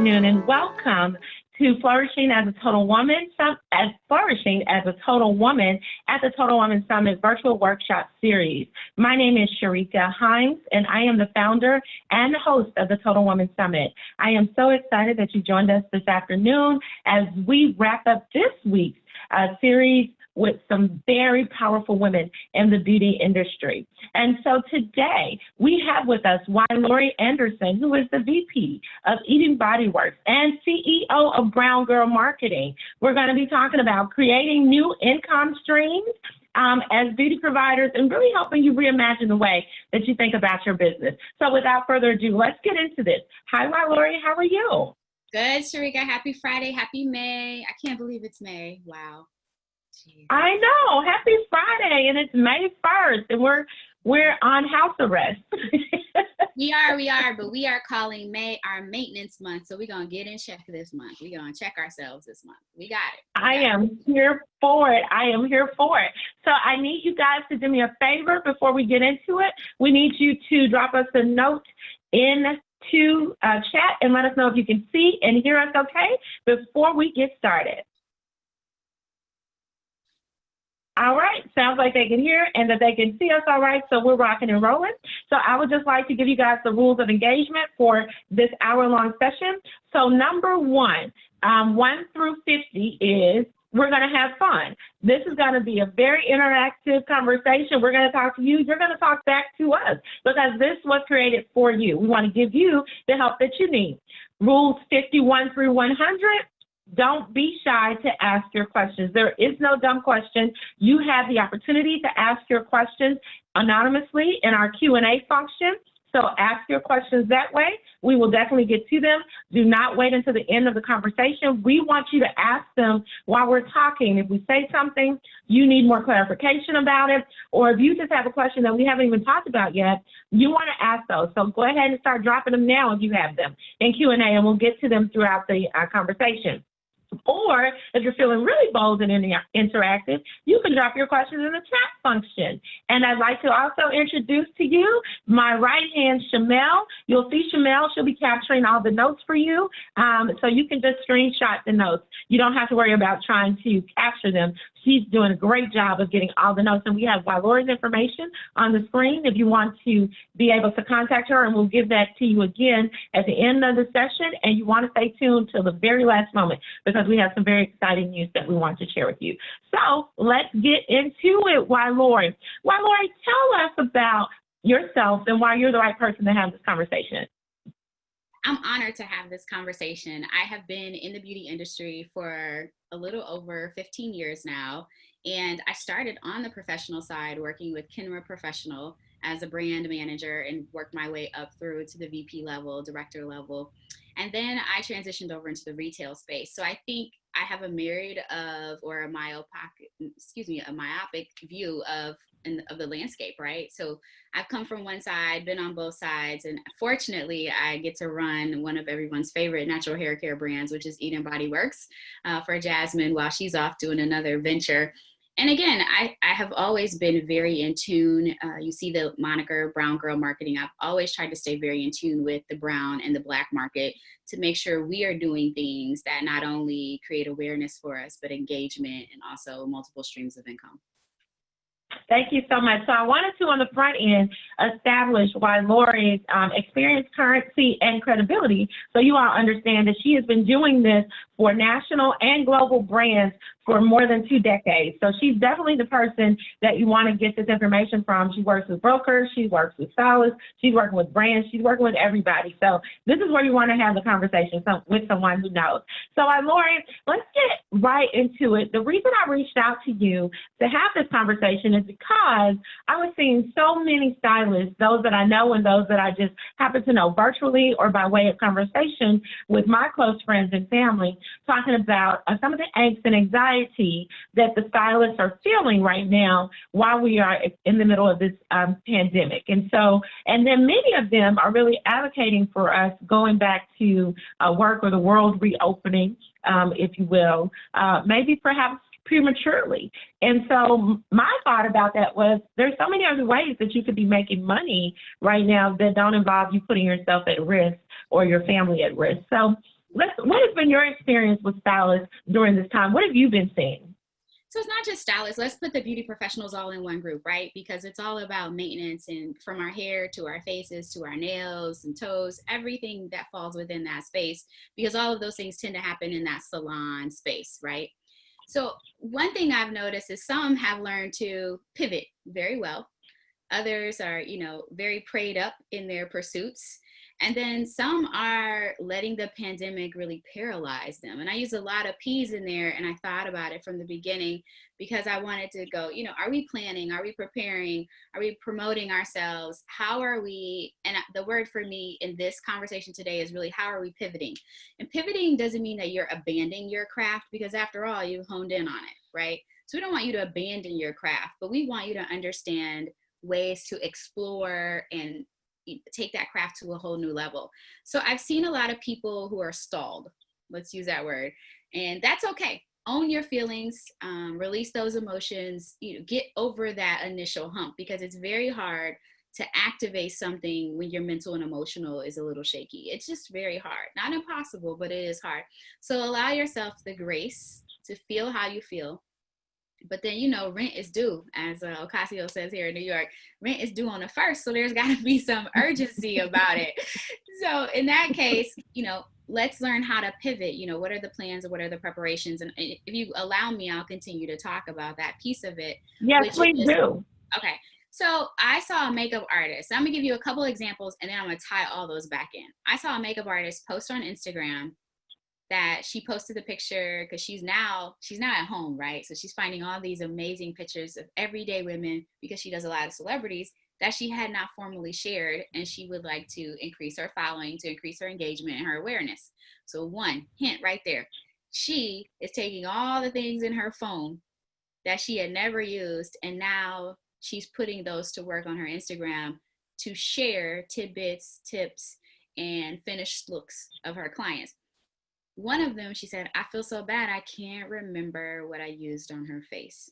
afternoon, and welcome to Flourishing as a Total Woman, Flourishing as a Total Woman at the Total Woman Summit Virtual Workshop Series. My name is Sherica Hymes, and I am the founder and host of the Total Woman Summit. I am so excited that you joined us this afternoon as we wrap up this week's series with some very powerful women in the beauty industry. And so today we have with us Ylorie Anderson, who is the VP of Bodyworks and CEO of BrownGirl Marketing. We're going to be talking about creating new income streams as beauty providers and really helping you reimagine the way that you think about your business. So without further ado, let's get into this. Hi, Ylorie, how are you? Good, Sherica. Happy Friday. Happy May. I can't believe it's May. Wow. Jeez. I know. Happy Friday, and it's May 1st, and we're on house arrest. We are, but we are calling May our maintenance month, so we're going to get in check this month. We're going to check ourselves this month. We got it. I am here for it. So I need you guys to do me a favor before we get into it. We need you to drop us a note into chat and let us know if you can see and hear us okay before we get started. All right, sounds like they can hear and that they can see us all right, so we're rocking and rolling. So I would just like to give you guys the rules of engagement for this hour-long session. So number 1 through 50 is we're going to have fun. This is going to be a very interactive conversation. We're going to talk to you. You're going to talk back to us because this was created for you. We want to give you the help that you need. Rules 51 through 100. Don't be shy to ask your questions. There is no dumb question. You have the opportunity to ask your questions anonymously in our Q&A function. So ask your questions that way. We will definitely get to them. Do not wait until the end of the conversation. We want you to ask them while we're talking. If we say something, you need more clarification about it, or if you just have a question that we haven't even talked about yet, you want to ask those. So go ahead and start dropping them now if you have them in Q&A, and we'll get to them throughout the conversation. Or if you're feeling really bold and interactive, you can drop your questions in the chat function. And I'd like to also introduce to you my right hand, Shamel. You'll see Shamel. She'll be capturing all the notes for you. So you can just screenshot the notes. You don't have to worry about trying to capture them. She's doing a great job of getting all the notes. And we have Ylorie's information on the screen if you want to be able to contact her. And we'll give that to you again at the end of the session. And you want to stay tuned till the very last moment because we have some very exciting news that we want to share with you. So let's get into it, Ylorie. Ylorie, tell us about yourself and why you're the right person to have this conversation. I'm honored to have this conversation. I have been in the beauty industry for a little over 15 years now, and I started on the professional side working with Kenra Professional as a brand manager and worked my way up through to the VP level, director level. And then I transitioned over into the retail space. So I think I have a myriad of, or a myopic view of the landscape, right? So I've come from one side, been on both sides, and fortunately I get to run one of everyone's favorite natural hair care brands, which is Bodyworks, for Jasmine while she's off doing another venture. And again, I have always been very in tune. You see the moniker BrownGirl Marketing. I've always tried to stay very in tune with the brown and the Black market to make sure we are doing things that not only create awareness for us, but engagement and also multiple streams of income. Thank you so much. So I wanted to, on the front end, establish Ylorie's experience, currency, and credibility so you all understand that she has been doing this for national and global brands for more than 2 decades. So she's definitely the person that you want to get this information from. She works with brokers, she works with stylists, she's working with brands, she's working with everybody. So this is where you want to have the conversation with someone who knows. So Ylorie, let's get right into it. The reason I reached out to you to have this conversation is because I was seeing so many stylists, those that I know and those that I just happen to know virtually or by way of conversation with my close friends and family, talking about some of the angst and anxiety that the stylists are feeling right now while we are in the middle of this pandemic. And then many of them are really advocating for us going back to work or the world reopening, if you will, maybe perhaps prematurely. And so my thought about that was there's so many other ways that you could be making money right now that don't involve you putting yourself at risk or your family at risk. So What has been your experience with stylists during this time? What have you been seeing? So it's not just stylists. Let's put the beauty professionals all in one group, right? Because it's all about maintenance, and from our hair to our faces to our nails and toes, everything that falls within that space, because all of those things tend to happen in that salon space, right? So one thing I've noticed is some have learned to pivot very well. Others are, very prayed up in their pursuits. And then some are letting the pandemic really paralyze them. And I use a lot of P's in there, and I thought about it from the beginning because I wanted to go, are we planning? Are we preparing? Are we promoting ourselves? How are we? And the word for me in this conversation today is really, how are we pivoting? And pivoting doesn't mean that you're abandoning your craft, because after all, you've honed in on it, right? So we don't want you to abandon your craft, but we want you to understand ways to explore and take that craft to a whole new level. So I've seen a lot of people who are stalled. Let's use that word. And that's okay. Own your feelings, release those emotions, get over that initial hump, because it's very hard to activate something when your mental and emotional is a little shaky. It's just very hard. Not impossible, but it is hard. So allow yourself the grace to feel how you feel. But then, rent is due, as Ocasio says here in New York. Rent is due on the 1st, so there's got to be some urgency about it. So in that case, let's learn how to pivot. What are the plans and what are the preparations? And if you allow me, I'll continue to talk about that piece of it. Yes, please do. Okay. So I saw a makeup artist. I'm going to give you a couple examples, and then I'm going to tie all those back in. I saw a makeup artist post on Instagram that she posted the picture because she's now at home, right? So she's finding all these amazing pictures of everyday women, because she does a lot of celebrities, that she had not formally shared, and she would like to increase her following, to increase her engagement and her awareness. So one hint right there, she is taking all the things in her phone that she had never used, and now she's putting those to work on her Instagram to share tidbits, tips, and finished looks of her clients. One of them, she said, I feel so bad, I can't remember what I used on her face.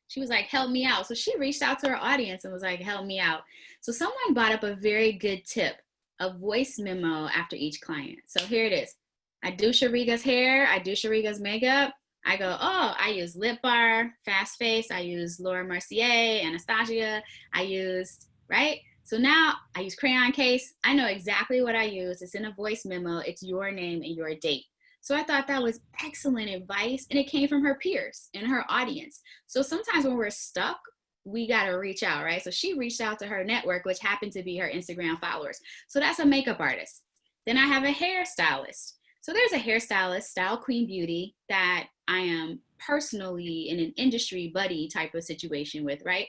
She was like, help me out. So she reached out to her audience and was like, help me out. So someone brought up a very good tip, a voice memo after each client. So here it is. I do Sherica's hair. I do Sherica's makeup. I go, oh, I use Lip Bar, Fast Face. I use Laura Mercier, Anastasia. I used, right? So now I use Crayon Case. I know exactly what I use. It's in a voice memo. It's your name and your date. So I thought that was excellent advice, and it came from her peers and her audience. So sometimes when we're stuck, we got to reach out, right? So she reached out to her network, which happened to be her Instagram followers. So that's a makeup artist. Then I have a hairstylist. So there's a hairstylist, Style Queen Beauty, that I am personally in an industry buddy type of situation with, right?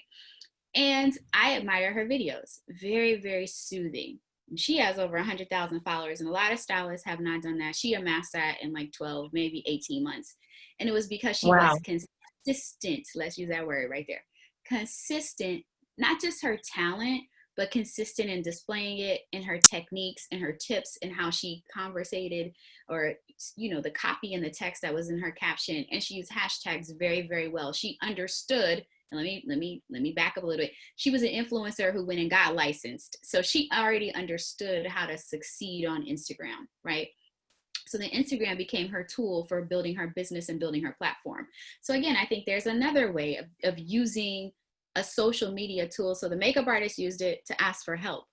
And I admire her videos. Very, very soothing. She has over 100,000 followers, and a lot of stylists have not done that. She amassed that in like 12, maybe 18 months. And it was because she was consistent. Let's use that word right there. Consistent, not just her talent, but consistent in displaying it in her techniques and her tips and how she conversated, or, the copy and the text that was in her caption. And she used hashtags very, very well. She understood. And let me back up a little bit. She was an influencer who went and got licensed. So she already understood how to succeed on Instagram, right? So then Instagram became her tool for building her business and building her platform. So again, I think there's another way of using a social media tool. So the makeup artist used it to ask for help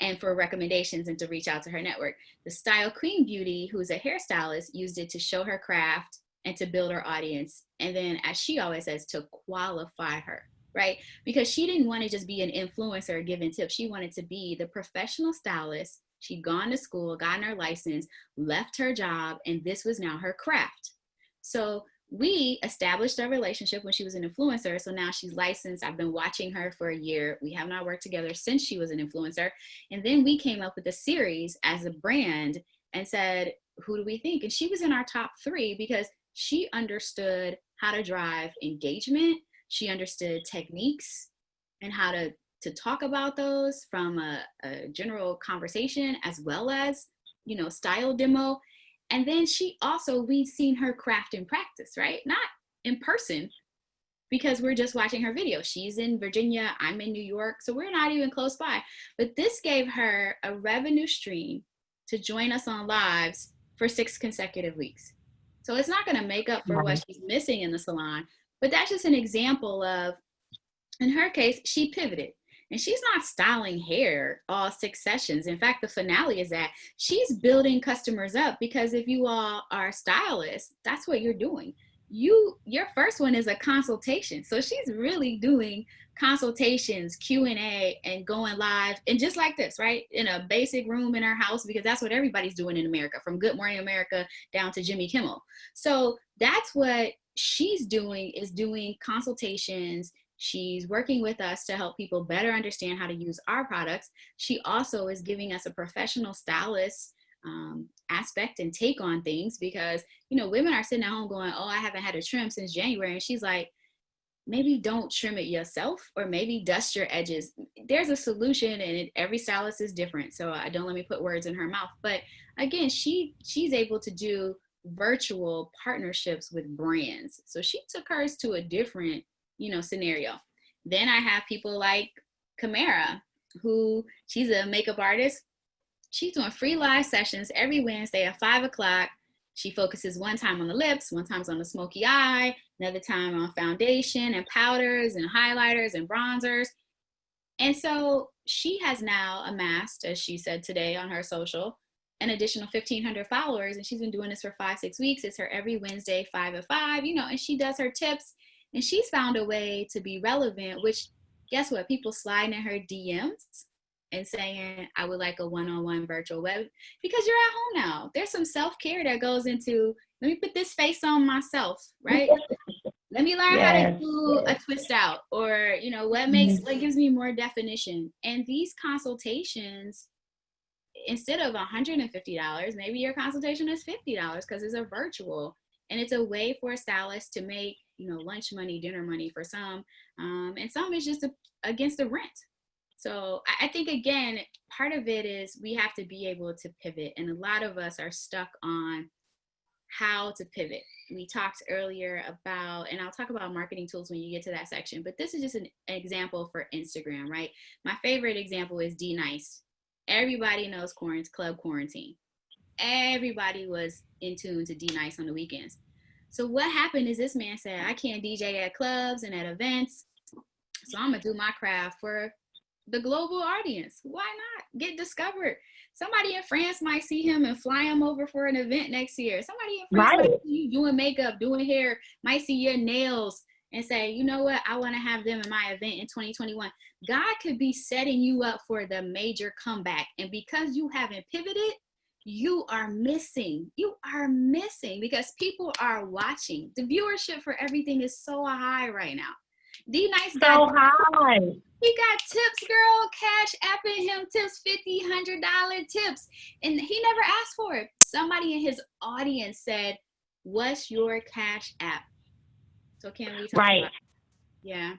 and for recommendations and to reach out to her network. The Style Queen Beauty, who's a hairstylist, used it to show her craft and to build her audience. And then, as she always says, to qualify her, right? Because she didn't want to just be an influencer giving tips. She wanted to be the professional stylist. She'd gone to school, gotten her license, left her job, and this was now her craft. So we established a relationship when she was an influencer. So now she's licensed. I've been watching her for a year. We have not worked together since she was an influencer. And then we came up with a series as a brand and said, who do we think? And she was in our top 3 because she understood how to drive engagement. She understood techniques and how to talk about those from a general conversation, as well as, style demo. And then we'd seen her craft in practice, right? Not in person, because we're just watching her video. She's in Virginia, I'm in New York, so we're not even close by. But this gave her a revenue stream to join us on lives for 6 consecutive weeks. So it's not going to make up for what she's missing in the salon, but that's just an example of, in her case, she pivoted. And she's not styling hair all 6 sessions. In fact, the finale is that she's building customers up, because if you all are stylists, that's what you're doing. Your first one is a consultation. So she's really doing consultations, Q&A, and going live, and just like this, right? In a basic room in her house, because that's what everybody's doing in America, from Good Morning America down to Jimmy Kimmel. So that's what she's doing, is doing consultations. She's working with us to help people better understand how to use our products. She also is giving us a professional stylist aspect and take on things, because, you know, women are sitting at home going, oh, I haven't had a trim since January. And she's like, maybe don't trim it yourself, or maybe dust your edges. There's a solution, and every stylist is different. So I don't let me put words in her mouth. But again, she's able to do virtual partnerships with brands. So she took hers to a different, you know, scenario. Then I have people like Camara, who she's a makeup artist. She's doing free live sessions every Wednesday at 5 o'clock. She focuses one time on the lips, one time on the smoky eye, another time on foundation and powders and highlighters and bronzers. And so she has now amassed, as she said today on her social, an additional 1,500 followers. And she's been doing this for 5-6 weeks. It's her every Wednesday, 5 at 5, you know, and she does her tips. And she's found a way to be relevant, which, guess what? People sliding in her DMs and saying, I would like a one-on-one virtual web, because you're at home now. There's some self-care that goes into, let me put this face on myself, right? Let me learn how to do a twist out, or, you know, what gives me more definition. And these consultations, instead of $150, maybe your consultation is $50, because it's a virtual. And it's a way for a stylist to make, you know, lunch money, dinner money for some. And some is just against the rent. So I think, again, part of it is we have to be able to pivot. And a lot of us are stuck on how to pivot. We talked earlier about, and I'll talk about marketing tools when you get to that section, but this is just an example for Instagram, right? My favorite example is D Nice. Everybody knows Club Quarantine. Everybody was in tune to D Nice on the weekends. So what happened is this man said, I can't DJ at clubs and at events, so I'm going to do my craft for the global audience. Why not? Get discovered. Somebody in France might see him and fly him over for an event next year. Somebody in France might see you doing makeup, doing hair, might see your nails and say, you know what? I want to have them in my event in 2021. God could be setting you up for the major comeback. And because you haven't pivoted, you are missing. You are missing, because people are watching. The viewership for everything is so high right now. D Nice got so high. He got tips, girl. Cash apping him tips, $50, $100 tips. And he never asked for it. Somebody in his audience said, what's your Cash app? So can we talk about it? Yeah.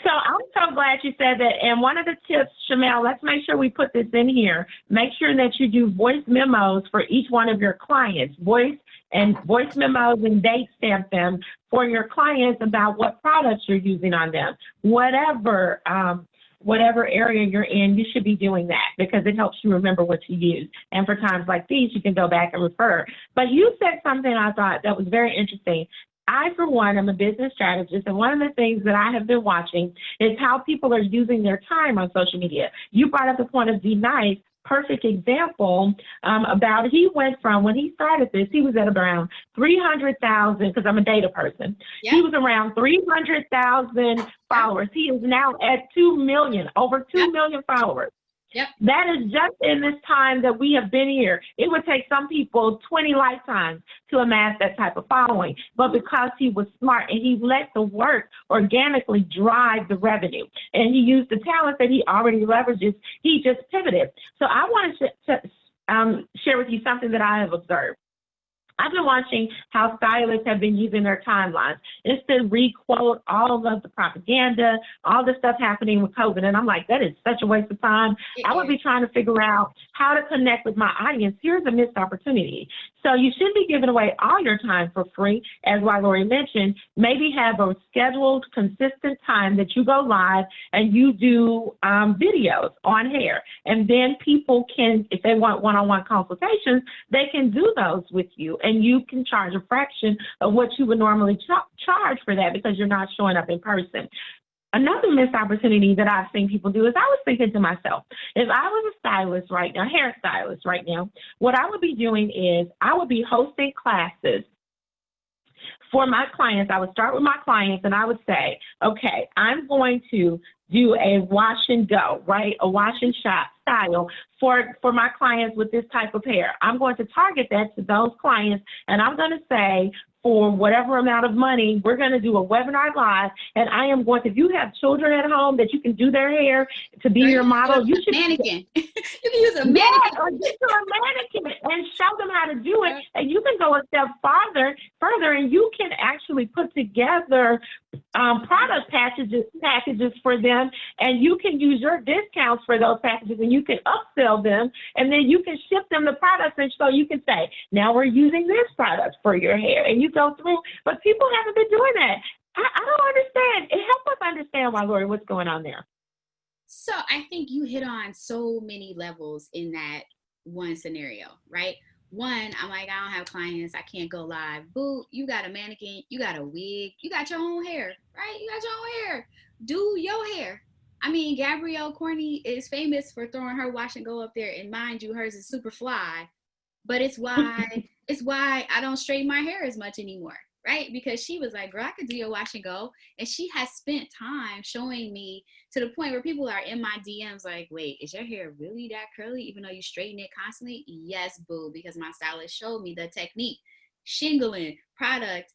So I'm so glad you said that. And one of the tips, Shamel, let's make sure we put this in here. Make sure that you do voice memos for each one of your clients. Voice memos, and date stamp them for your clients about what products you're using on them. Whatever area you're in, you should be doing that, because it helps you remember what you use. And for times like these, you can go back and refer. But you said something I thought that was very interesting. I, for one, am a business strategist, and one of the things that I have been watching is how people are using their time on social media. You brought up the point of D Nice, perfect example about, he went from, when he started this, he was at around 300,000, because I'm a data person. Yep. He was around 300,000 followers. He is now at 2 million, over 2 million followers. Yep. That is just in this time that we have been here. It would take some people 20 lifetimes to amass that type of following. But because he was smart and he let the work organically drive the revenue, and he used the talent that he already leverages, he just pivoted. So I want to share with you something that I have observed. I've been watching how stylists have been using their timelines. It's to re-quote all of the propaganda, all the stuff happening with COVID. And I'm like, that is such a waste of time. I would be trying to figure out how to connect with my audience. Here's a missed opportunity. So you shouldn't be giving away all your time for free. As Ylorie mentioned, maybe have a scheduled, consistent time that you go live and you do videos on hair. And then people can, if they want one-on-one consultations, they can do those with you. And you can charge a fraction of what you would normally charge for that because you're not showing up in person. Another missed opportunity that I've seen people do is I was thinking to myself, if I was a stylist right now, hairstylist right now, what I would be doing is I would be hosting classes for my clients. I would start with my clients and I would say, okay, I'm going to do a wash and go, right? A wash and shop style for my clients with this type of hair. I'm going to target that to those clients and I'm going to say, for whatever amount of money, we're going to do a webinar live, and I am going to, if you have children at home that you can do their hair to be your model, you should mannequin. You can use a mannequin. Yeah, or get to a mannequin and show them how to do it, and you can go a step further, and you can actually put together product packages for them, and you can use your discounts for those packages, and you can upsell them, and then you can ship them the products, and so you can say, now we're using this product for your hair, and you go through, but people haven't been doing that. I don't understand. It helps us understand, Ylorie, what's going on there. So I think you hit on so many levels in that one scenario, right? One, I'm like, I don't have clients. I can't go live. Boo, you got a mannequin. You got a wig. You got your own hair, right? You got your own hair. Do your hair. I mean, Gabrielle Corney is famous for throwing her wash and go up there. And mind you, hers is super fly. But it's why I don't straighten my hair as much anymore, right? Because she was like, girl, I could do your wash and go. And she has spent time showing me to the point where people are in my DMs like, wait, is your hair really that curly even though you straighten it constantly? Yes, boo, because my stylist showed me the technique, shingling, product,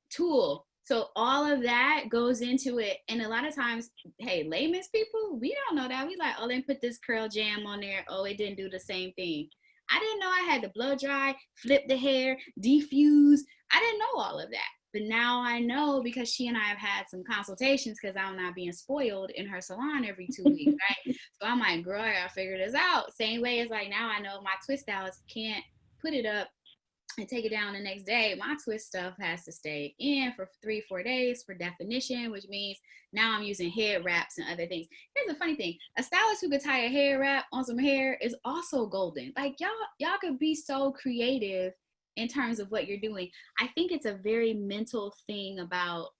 tool. So all of that goes into it. And a lot of times, hey, layman's people, we don't know that. We like, oh, they put this curl jam on there. Oh, it didn't do the same thing. I didn't know I had to blow dry, flip the hair, defuse. I didn't know all of that. But now I know because she and I have had some consultations because I'm not being spoiled in her salon every 2 weeks, right? So I'm like, girl, I gotta figure this out. Same way as like now I know my twist stylist can't put it up and take it down the next day. My twist stuff has to stay in for 3-4 days for definition, which means now I'm using head wraps and other things. Here's the funny thing. A stylist who could tie a hair wrap on some hair is also golden. Like y'all could be so creative in terms of what you're doing. I think it's a very mental thing about,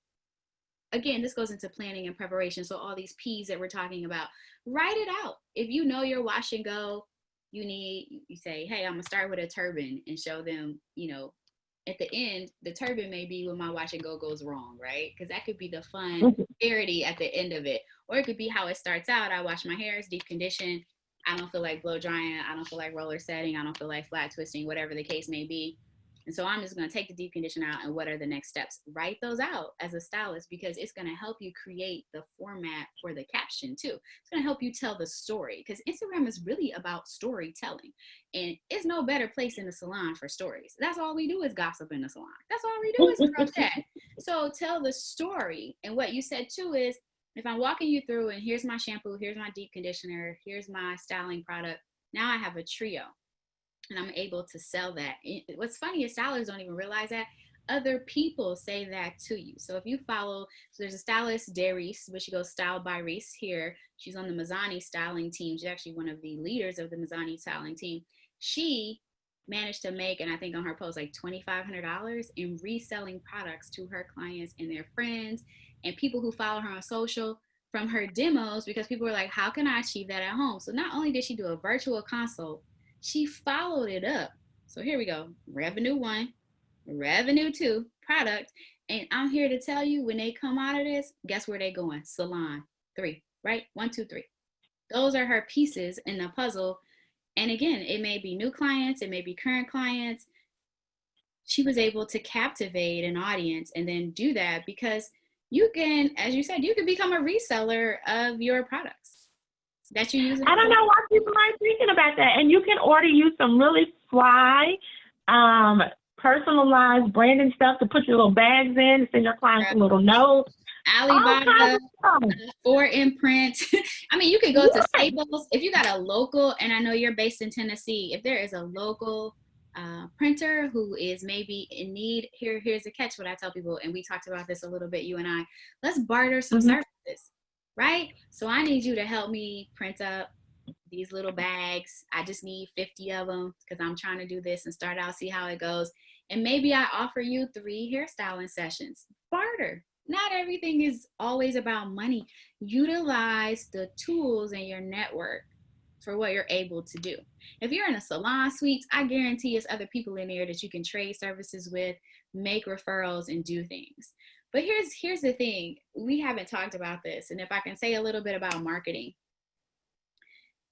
again, this goes into planning and preparation. So all these P's that we're talking about, write it out. If you know your wash and go, you say, hey, I'm gonna start with a turban and show them, at the end, the turban may be when my wash and go goes wrong, right? Because that could be the fun parody at the end of it. Or it could be how it starts out. I wash my hair, it's deep condition. I don't feel like blow drying. I don't feel like roller setting. I don't feel like flat twisting, whatever the case may be. And so I'm just going to take the deep condition out and what are the next steps? Write those out as a stylist because it's going to help you create the format for the caption too. It's going to help you tell the story because Instagram is really about storytelling. And it's no better place in the salon for stories. That's all we do is gossip in the salon. That's all we do is girl chat. So tell the story. And what you said too is if I'm walking you through and here's my shampoo, here's my deep conditioner, here's my styling product. Now I have a trio. And I'm able to sell that. What's funny is stylists don't even realize that. Other people say that to you. So if you follow, so there's a stylist, Darice, but she goes Styled by Reese here. She's on the Mazzani styling team. She's actually one of the leaders of the Mazzani styling team. She managed to make, and I think on her post, like $2,500 in reselling products to her clients and their friends and people who follow her on social from her demos because people were like, how can I achieve that at home? So not only did she do a virtual consult, she followed it up. So here we go. Revenue 1, revenue 2, product. And I'm here to tell you when they come out of this, guess where they going? Salon 3, right? 1, 2, 3. Those are her pieces in the puzzle. And again, it may be new clients. It may be current clients. She was able to captivate an audience and then do that because you can, as you said, you can become a reseller of your products that you use. I don't know why people aren't thinking about that. And you can order you some really fly personalized branding stuff to put your little bags in, send your clients a little note. All kinds Alibaba, of stuff. for imprint. I mean, you could go to Staples if you got a local, and I know you're based in Tennessee. If there is a local printer who is maybe in need, here's the catch. What I tell people, and we talked about this a little bit, you and I. Let's barter some services, right? So I need you to help me print up these little bags. I just need 50 of them because I'm trying to do this and start out, see how it goes. And maybe I offer you 3 hairstyling sessions. Barter. Not everything is always about money. Utilize the tools in your network for what you're able to do. If you're in a salon suites, I guarantee it's other people in there that you can trade services with, make referrals, and do things. But here's the thing. We haven't talked about this. And if I can say a little bit about marketing.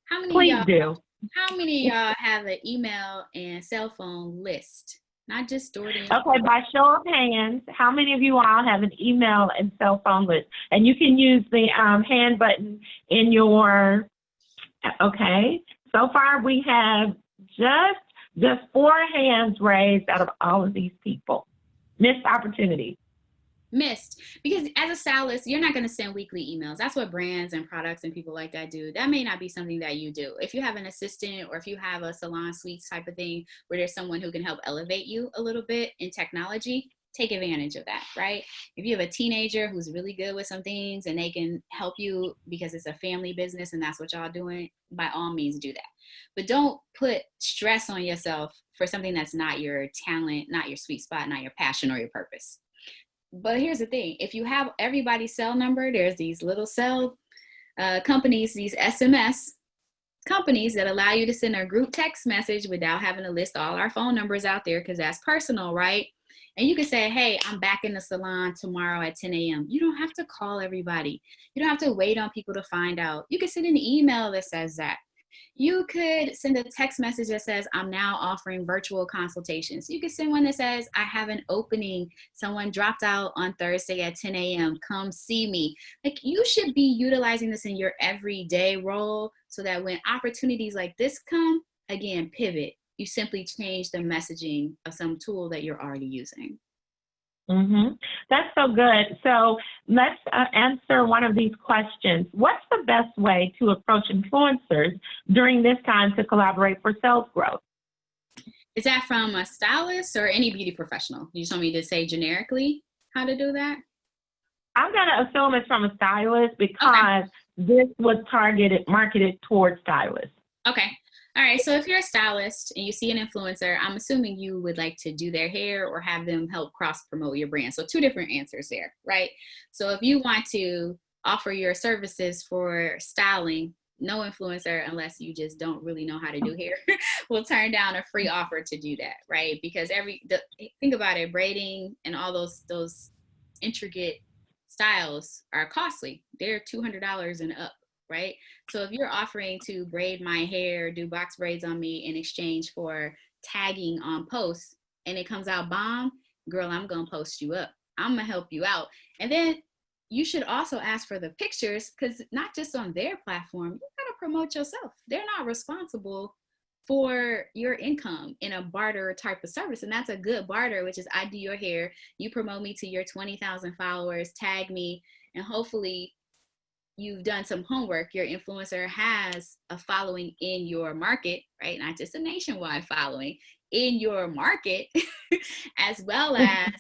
How many of y'all have an email and cell phone list? Not just stored in. Okay, by show of hands, how many of you all have an email and cell phone list? And you can use the hand button in your, okay. So far we have just 4 hands raised out of all of these people. Missed opportunity. Missed, because as a stylist, you're not going to send weekly emails. That's what brands and products and people like that do. That may not be something that you do. If you have an assistant or if you have a salon suites type of thing where there's someone who can help elevate you a little bit in technology, take advantage of that, right? If you have a teenager who's really good with some things and they can help you because it's a family business and that's what y'all doing, by all means do that. But don't put stress on yourself for something that's not your talent, not your sweet spot, not your passion or your purpose. But here's the thing. If you have everybody's cell number, there's these little cell companies, these SMS companies that allow you to send a group text message without having to list all our phone numbers out there because that's personal, right? And you can say, hey, I'm back in the salon tomorrow at 10 a.m. You don't have to call everybody. You don't have to wait on people to find out. You can send an email that says that. You could send a text message that says, I'm now offering virtual consultations. You could send one that says, I have an opening. Someone dropped out on Thursday at 10 a.m. Come see me. Like, you should be utilizing this in your everyday role so that when opportunities like this come, again, pivot. You simply change the messaging of some tool that you're already using. That's so good. So let's answer one of these questions. What's the best way to approach influencers during this time to collaborate for sales growth? Is that from a stylist or any beauty professional? You just want me to say generically how to do that? I'm going to assume it's from a stylist because this was marketed towards stylists. Okay. All right, so if you're a stylist and you see an influencer, I'm assuming you would like to do their hair or have them help cross-promote your brand. So 2 different answers there, right? So if you want to offer your services for styling, no influencer, unless you just don't really know how to do hair, will turn down a free offer to do that, right? Because think about it, braiding and all those intricate styles are costly. They're $200 and up. Right? So if you're offering to braid my hair, do box braids on me in exchange for tagging on posts and it comes out bomb, girl, I'm going to post you up. I'm going to help you out. And then you should also ask for the pictures because not just on their platform, you got to promote yourself. They're not responsible for your income in a barter type of service. And that's a good barter, which is I do your hair, you promote me to your 20,000 followers, tag me, and hopefully you've done some homework. Your influencer has a following in your market, right? Not just a nationwide following in your market, as well as,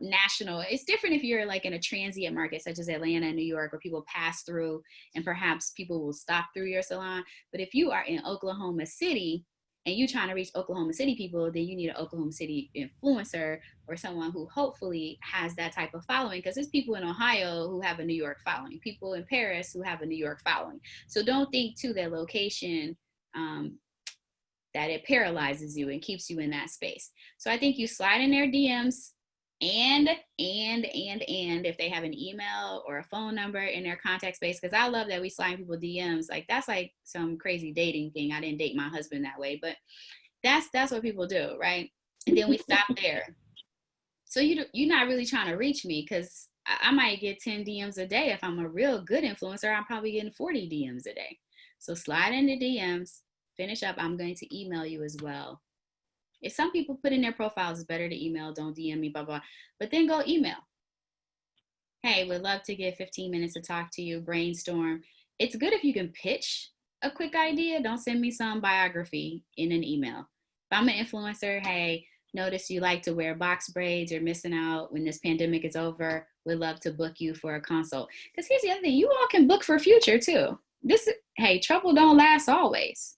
national. It's different if you're like in a transient market, such as Atlanta and New York, where people pass through and perhaps people will stop through your salon. But if you are in Oklahoma City and you're trying to reach Oklahoma City people, then you need an Oklahoma City influencer or someone who hopefully has that type of following, because there's people in Ohio who have a New York following, people in Paris who have a New York following. So don't think to their location that it paralyzes you and keeps you in that space. So I think you slide in their DMs and if they have an email or a phone number in their contact space, because I love that we slide people DMs. Like, that's like some crazy dating thing. I didn't date my husband that way, but that's what people do, right? And then we stop there. So you're not really trying to reach me, because I might get 10 DMs a day. If I'm a real good influencer, I'm probably getting 40 DMs a day. So slide into DMs, finish up. I'm going to email you as well. If some people put in their profiles, it's better to email, don't DM me, blah, blah, but then go email. Hey, would love to get 15 minutes to talk to you, brainstorm. It's good if you can pitch a quick idea. Don't send me some biography in an email. If I'm an influencer, hey, notice you like to wear box braids. You're missing out when this pandemic is over. Would love to book you for a consult. Because here's the other thing, you all can book for future too. Hey, trouble don't last always.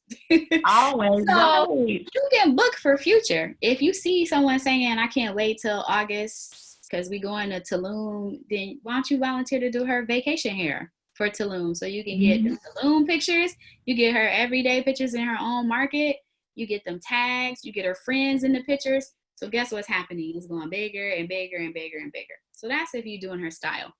Always, So right. you can book for future. If you see someone saying, I can't wait till August because we going to Tulum, then why don't you volunteer to do her vacation hair for Tulum so you can get the Tulum pictures. You get her everyday pictures in her own market. You get them tags. You get her friends in the pictures. So guess what's happening? It's going bigger and bigger and bigger and bigger. So that's if you're doing her style.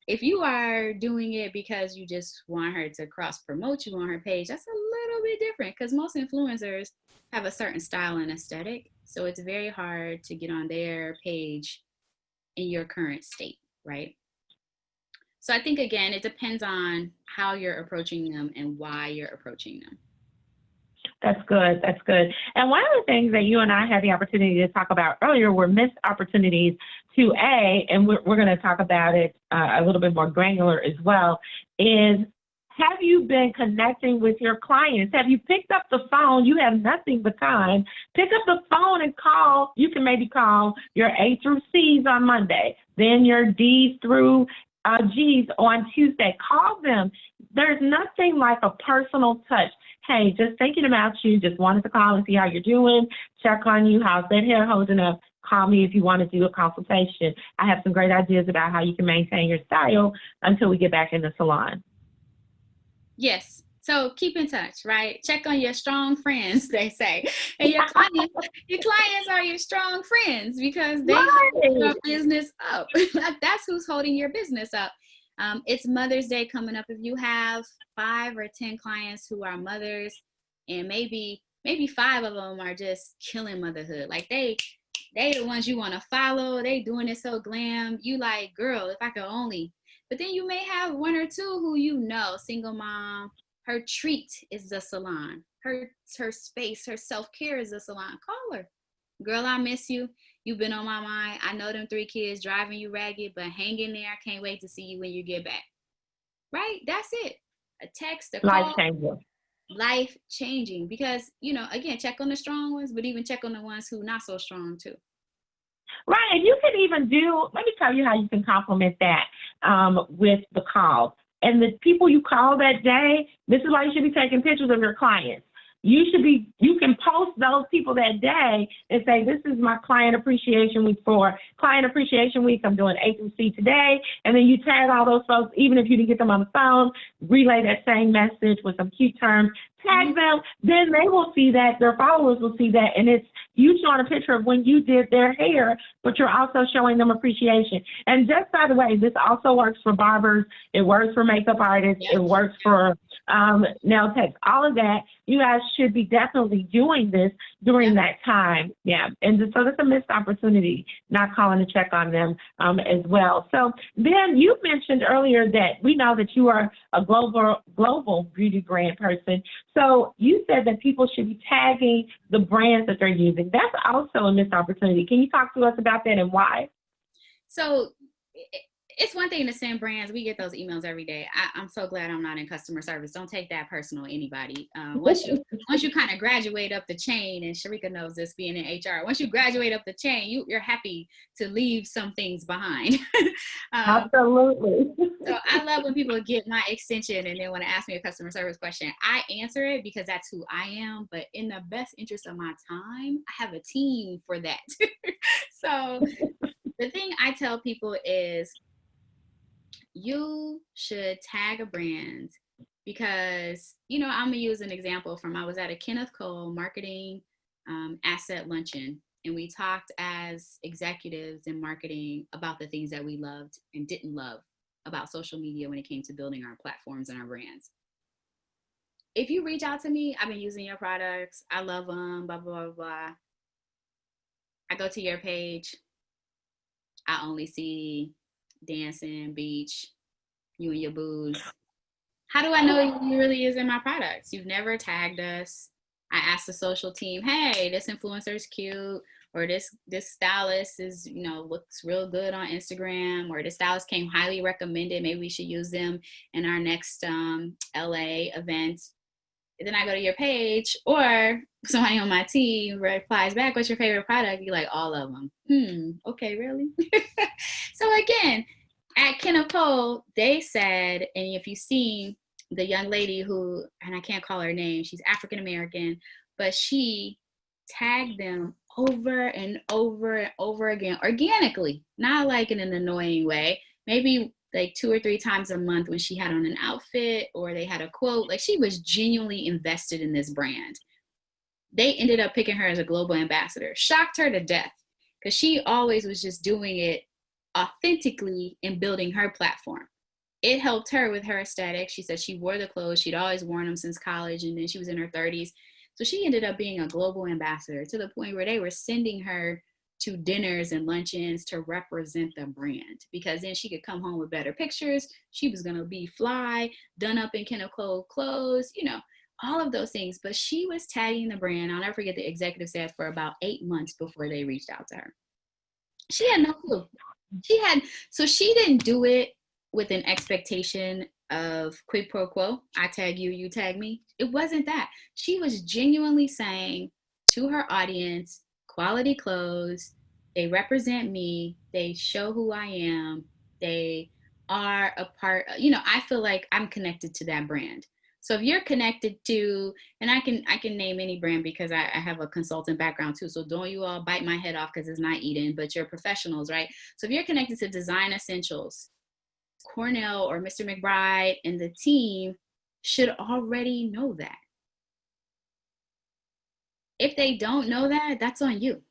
If you are doing it because you just want her to cross promote you on her page, that's a little bit different because most influencers have a certain style and aesthetic. So it's very hard to get on their page in your current state, right? So I think, again, it depends on how you're approaching them and why you're approaching them. That's good. That's good. And one of the things that you and I had the opportunity to talk about earlier were missed opportunities to and we're going to talk about it a little bit more granular as well, is have you been connecting with your clients? Have you picked up the phone? You have nothing but time. Pick up the phone and call. You can maybe call your A through C's on Monday, then your D's through G's on Tuesday. Call them. There's nothing like a personal touch. Hey, just thinking about you, just wanted to call and see how you're doing, check on you, how's that hair holding up, call me if you want to do a consultation. I have some great ideas about how you can maintain your style until we get back in the salon. Yes. So keep in touch, right? Check on your strong friends, they say. And your clients are your strong friends because they hold your business up. That's who's holding your business up. It's Mother's Day coming up. If you have 5 or 10 clients who are mothers, and maybe 5 of them are just killing motherhood, like they the ones you want to follow. They doing it so glam. You like, girl, if I could only. But then you may have 1 or 2 who single mom. Her treat is the salon. Her space, her self-care is the salon. Call her. Girl, I miss you. You've been on my mind. I know them 3 kids driving you ragged, but hang in there. I can't wait to see you when you get back. Right? That's it. A text, a call. Life-changing. Life-changing. Because, again, check on the strong ones, but even check on the ones who not so strong too. Right. And you can even let me tell you how you can complement that with the call. And the people you call that day, this is why you should be taking pictures of your clients. You can post those people that day and say, this is my client appreciation week for client appreciation week. I'm doing A through C today. And then you tag all those folks, even if you didn't get them on the phone, relay that same message with some cute terms, tag them, then they will see that, their followers will see that, and it's you showing a picture of when you did their hair, but you're also showing them appreciation. And just by the way, this also works for barbers, it works for makeup artists, it works for nail techs, all of that. You guys should be definitely doing this during that time. Yeah. And so that's a missed opportunity, not calling to check on them as well. So then you mentioned earlier that we know that you are a global beauty brand person. So you said that people should be tagging the brands that they're using. That's also a missed opportunity. Can you talk to us about that and why? So it's one thing to send brands. We get those emails every day. I'm so glad I'm not in customer service. Don't take that personal, anybody. Once you kind of graduate up the chain, and Sherica knows this being in HR, once you graduate up the chain, you're happy to leave some things behind. Absolutely. So I love when people get my extension and then want to ask me a customer service question. I answer it because that's who I am, but in the best interest of my time, I have a team for that. So the thing I tell people is, you should tag a brand because, I'm going to use an example I was at a Kenneth Cole marketing asset luncheon, and we talked as executives in marketing about the things that we loved and didn't love about social media when it came to building our platforms and our brands. If you reach out to me, I've been using your products, I love them, blah, blah, blah, blah. I go to your page, I only see dancing, beach, you and your booze. How do I know you really using my products? You've never tagged us. I asked the social team, hey, this influencer is cute, or this stylist is, looks real good on Instagram, or this stylist came highly recommended. Maybe we should use them in our next LA event. And then I go to your page, or somebody on my team replies back, what's your favorite product? You're like, all of them. Okay, really? So again, at Kinopole, they said, and if you see the young lady who, and I can't call her name, she's African American, but she tagged them over and over and over again, organically, not like in an annoying way. Maybe like 2 or 3 times a month when she had on an outfit or they had a quote. Like, she was genuinely invested in this brand. They ended up picking her as a global ambassador. Shocked her to death, because she always was just doing it authentically and building her platform. It helped her with her aesthetic. She said she wore the clothes. She'd always worn them since college, and then she was in her 30s. So she ended up being a global ambassador, to the point where they were sending her to dinners and luncheons to represent the brand, because then she could come home with better pictures. She was going to be fly, done up in Kinopole clothes, all of those things. But she was tagging the brand. I'll never forget, the executive said, for about 8 months before they reached out to her. She had no clue. So she didn't do it with an expectation of quid pro quo. I tag you, you tag me. It wasn't that. She was genuinely saying to her audience, quality clothes, they represent me, they show who I am, they are a part, I feel like I'm connected to that brand. So if you're connected to, and I can name any brand, because I have a consultant background too. So don't you all bite my head off, because it's not Eden, but you're professionals, right? So if you're connected to Design Essentials, Cornell or Mr. McBride and the team should already know that. If they don't know that, that's on you.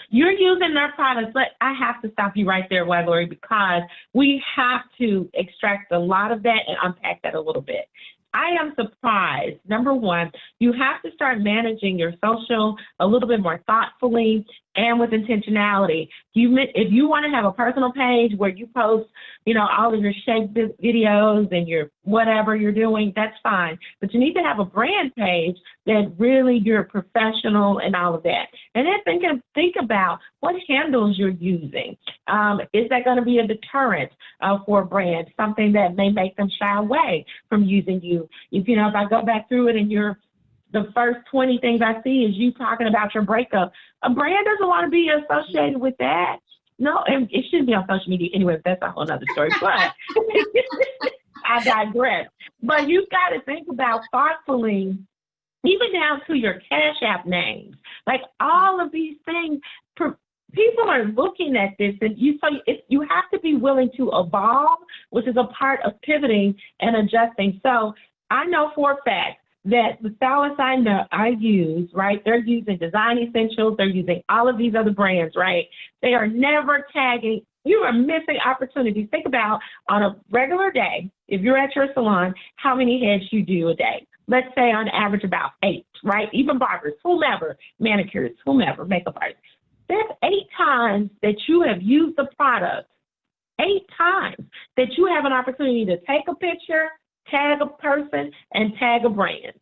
You're using their products, but I have to stop you right there, Ylorie, because we have to extract a lot of that and unpack that a little bit. I am surprised. Number one, you have to start managing your social a little bit more thoughtfully and with intentionality. If you want to have a personal page where you post, all of your shake videos and your whatever you're doing, that's fine. But you need to have a brand page that really you're professional and all of that. And then think about what handles you're using. Is that going to be a deterrent for a brand, something that may make them shy away from using you? If I go back through it and the first 20 things I see is you talking about your breakup, a brand doesn't want to be associated with that. No, and it shouldn't be on social media anyway, but that's a whole other story. But I digress. But you've got to think about thoughtfully, even down to your Cash App names, like all of these things. People are looking at this, and you have to be willing to evolve, which is a part of pivoting and adjusting. So I know for a fact that the stylists I use, right, they're using Design Essentials, they're using all of these other brands, right? They are never tagging. You are missing opportunities. Think about, on a regular day, if you're at your salon, how many heads you do a day. Let's say on average about 8, right? Even barbers, whomever, manicures, whomever, makeup artists. There's 8 times that you have used the product, 8 times that you have an opportunity to take a picture, tag a person, and tag a brand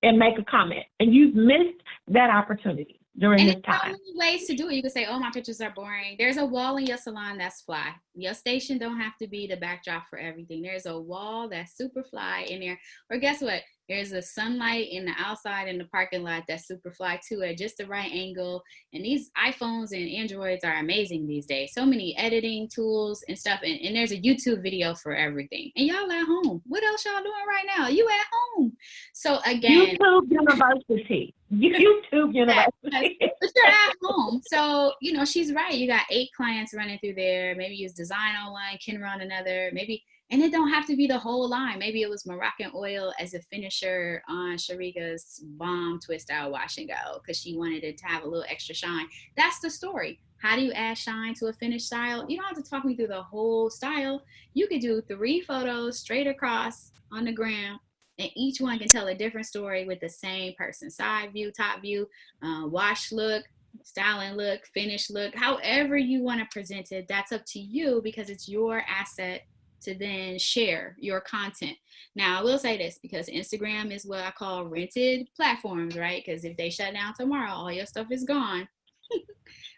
and make a comment. And you've missed that opportunity during this time. And there's so many ways to do it. You could say, oh, my pictures are boring. There's a wall in your salon that's fly. Your station don't have to be the backdrop for everything. There's a wall that's super fly in there. Or guess what? There's a sunlight in the outside in the parking lot that's super fly too, at just the right angle. And these iPhones and Androids are amazing these days. So many editing tools and stuff. And there's a YouTube video for everything. And y'all at home. What else y'all doing right now? You at home. So again, YouTube University. YouTube University. But you're at home. So, she's right. You got 8 clients running through there. Maybe use Design on one, Kenra on another. Maybe, and it don't have to be the whole line. Maybe it was Moroccan oil as a finisher on Sherica's bomb twist out wash and go, because she wanted it to have a little extra shine. That's the story. How do you add shine to a finished style? You don't have to talk me through the whole style. You could do 3 photos straight across on the gram, and each one can tell a different story with the same person. Side view, top view, wash look, styling look, finish look, however you want to present it. That's up to you, because it's your asset to then share your content. Now, I will say this, because Instagram is what I call rented platforms, right? Because if they shut down tomorrow, all your stuff is gone.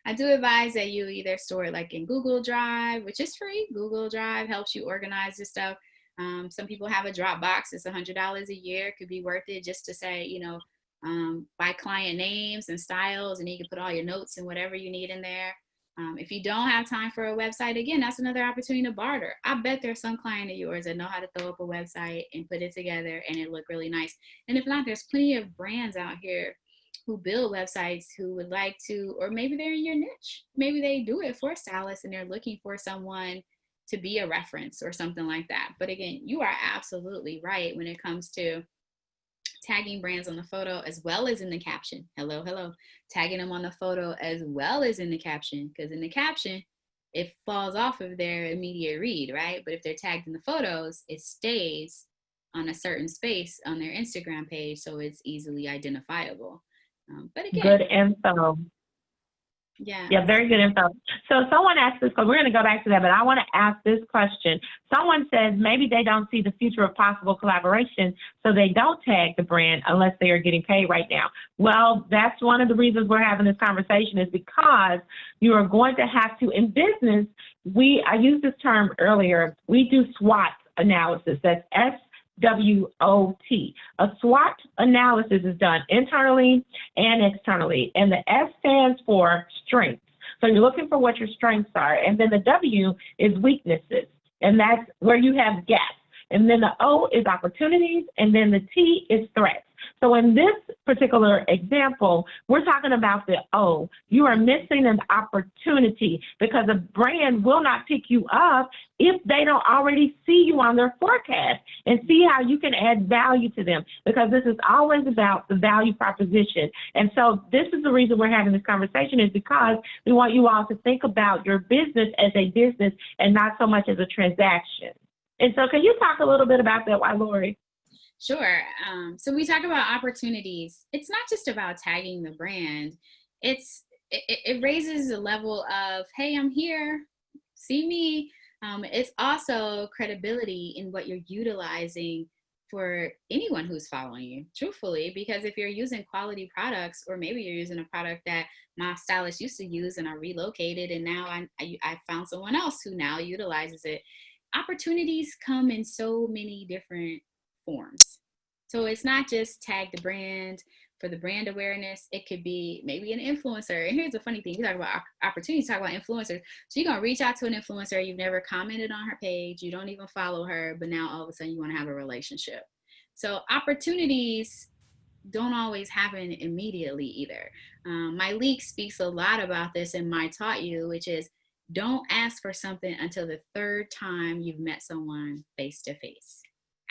I do advise that you either store it like in Google Drive, which is free. Google Drive helps you organize your stuff. Some people have a Dropbox. It's $100 a year. It could be worth it just to say, by client names and styles, and you can put all your notes and whatever you need in there. If you don't have time for a website, again, that's another opportunity to barter. I bet there's some client of yours that know how to throw up a website and put it together and it look really nice. And if not, there's plenty of brands out here who build websites who would like to, or maybe they're in your niche. Maybe they do it for stylists and they're looking for someone to be a reference or something like that. But again, you are absolutely right when it comes to tagging brands on the photo as well as in the caption. Hello. Tagging them on the photo as well as in the caption, because in the caption, it falls off of their immediate read, right? But if they're tagged in the photos, it stays on a certain space on their Instagram page, so it's easily identifiable. But again, good info. Yeah, very good info. So someone asked this, because we're going to go back to that, but I want to ask this question. Someone says maybe they don't see the future of possible collaboration, so they don't tag the brand unless they are getting paid right now. Well, that's one of the reasons we're having this conversation, is because you are going to have to, in business, I used this term earlier, we do SWOT analysis. That's SWOT. A SWOT analysis is done internally and externally. And the S stands for strengths. So you're looking for what your strengths are. And then the W is weaknesses. And that's where you have gaps. And then the O is opportunities. And then the T is threats. So in this particular example, we're talking about the O. You are missing an opportunity, because a brand will not pick you up if they don't already see you on their forecast and see how you can add value to them, because this is always about the value proposition. And so this is the reason we're having this conversation, is because we want you all to think about your business as a business and not so much as a transaction. And so can you talk a little bit about that, Ylorie? Sure. So we talk about opportunities. It's not just about tagging the brand. It raises the level of, hey, I'm here, see me. It's also credibility in what you're utilizing for anyone who's following you, truthfully, because if you're using quality products, or maybe you're using a product that my stylist used to use and I relocated, and now I found someone else who now utilizes it. Opportunities come in so many different forms. So it's not just tag the brand for the brand awareness. It could be maybe an influencer. And here's the funny thing. You talk about opportunities, talk about influencers. So you're going to reach out to an influencer. You've never commented on her page. You don't even follow her, but now all of a sudden you want to have a relationship. So opportunities don't always happen immediately either. My leak speaks a lot about this in My Taught You, which is don't ask for something until the third time you've met someone face to face.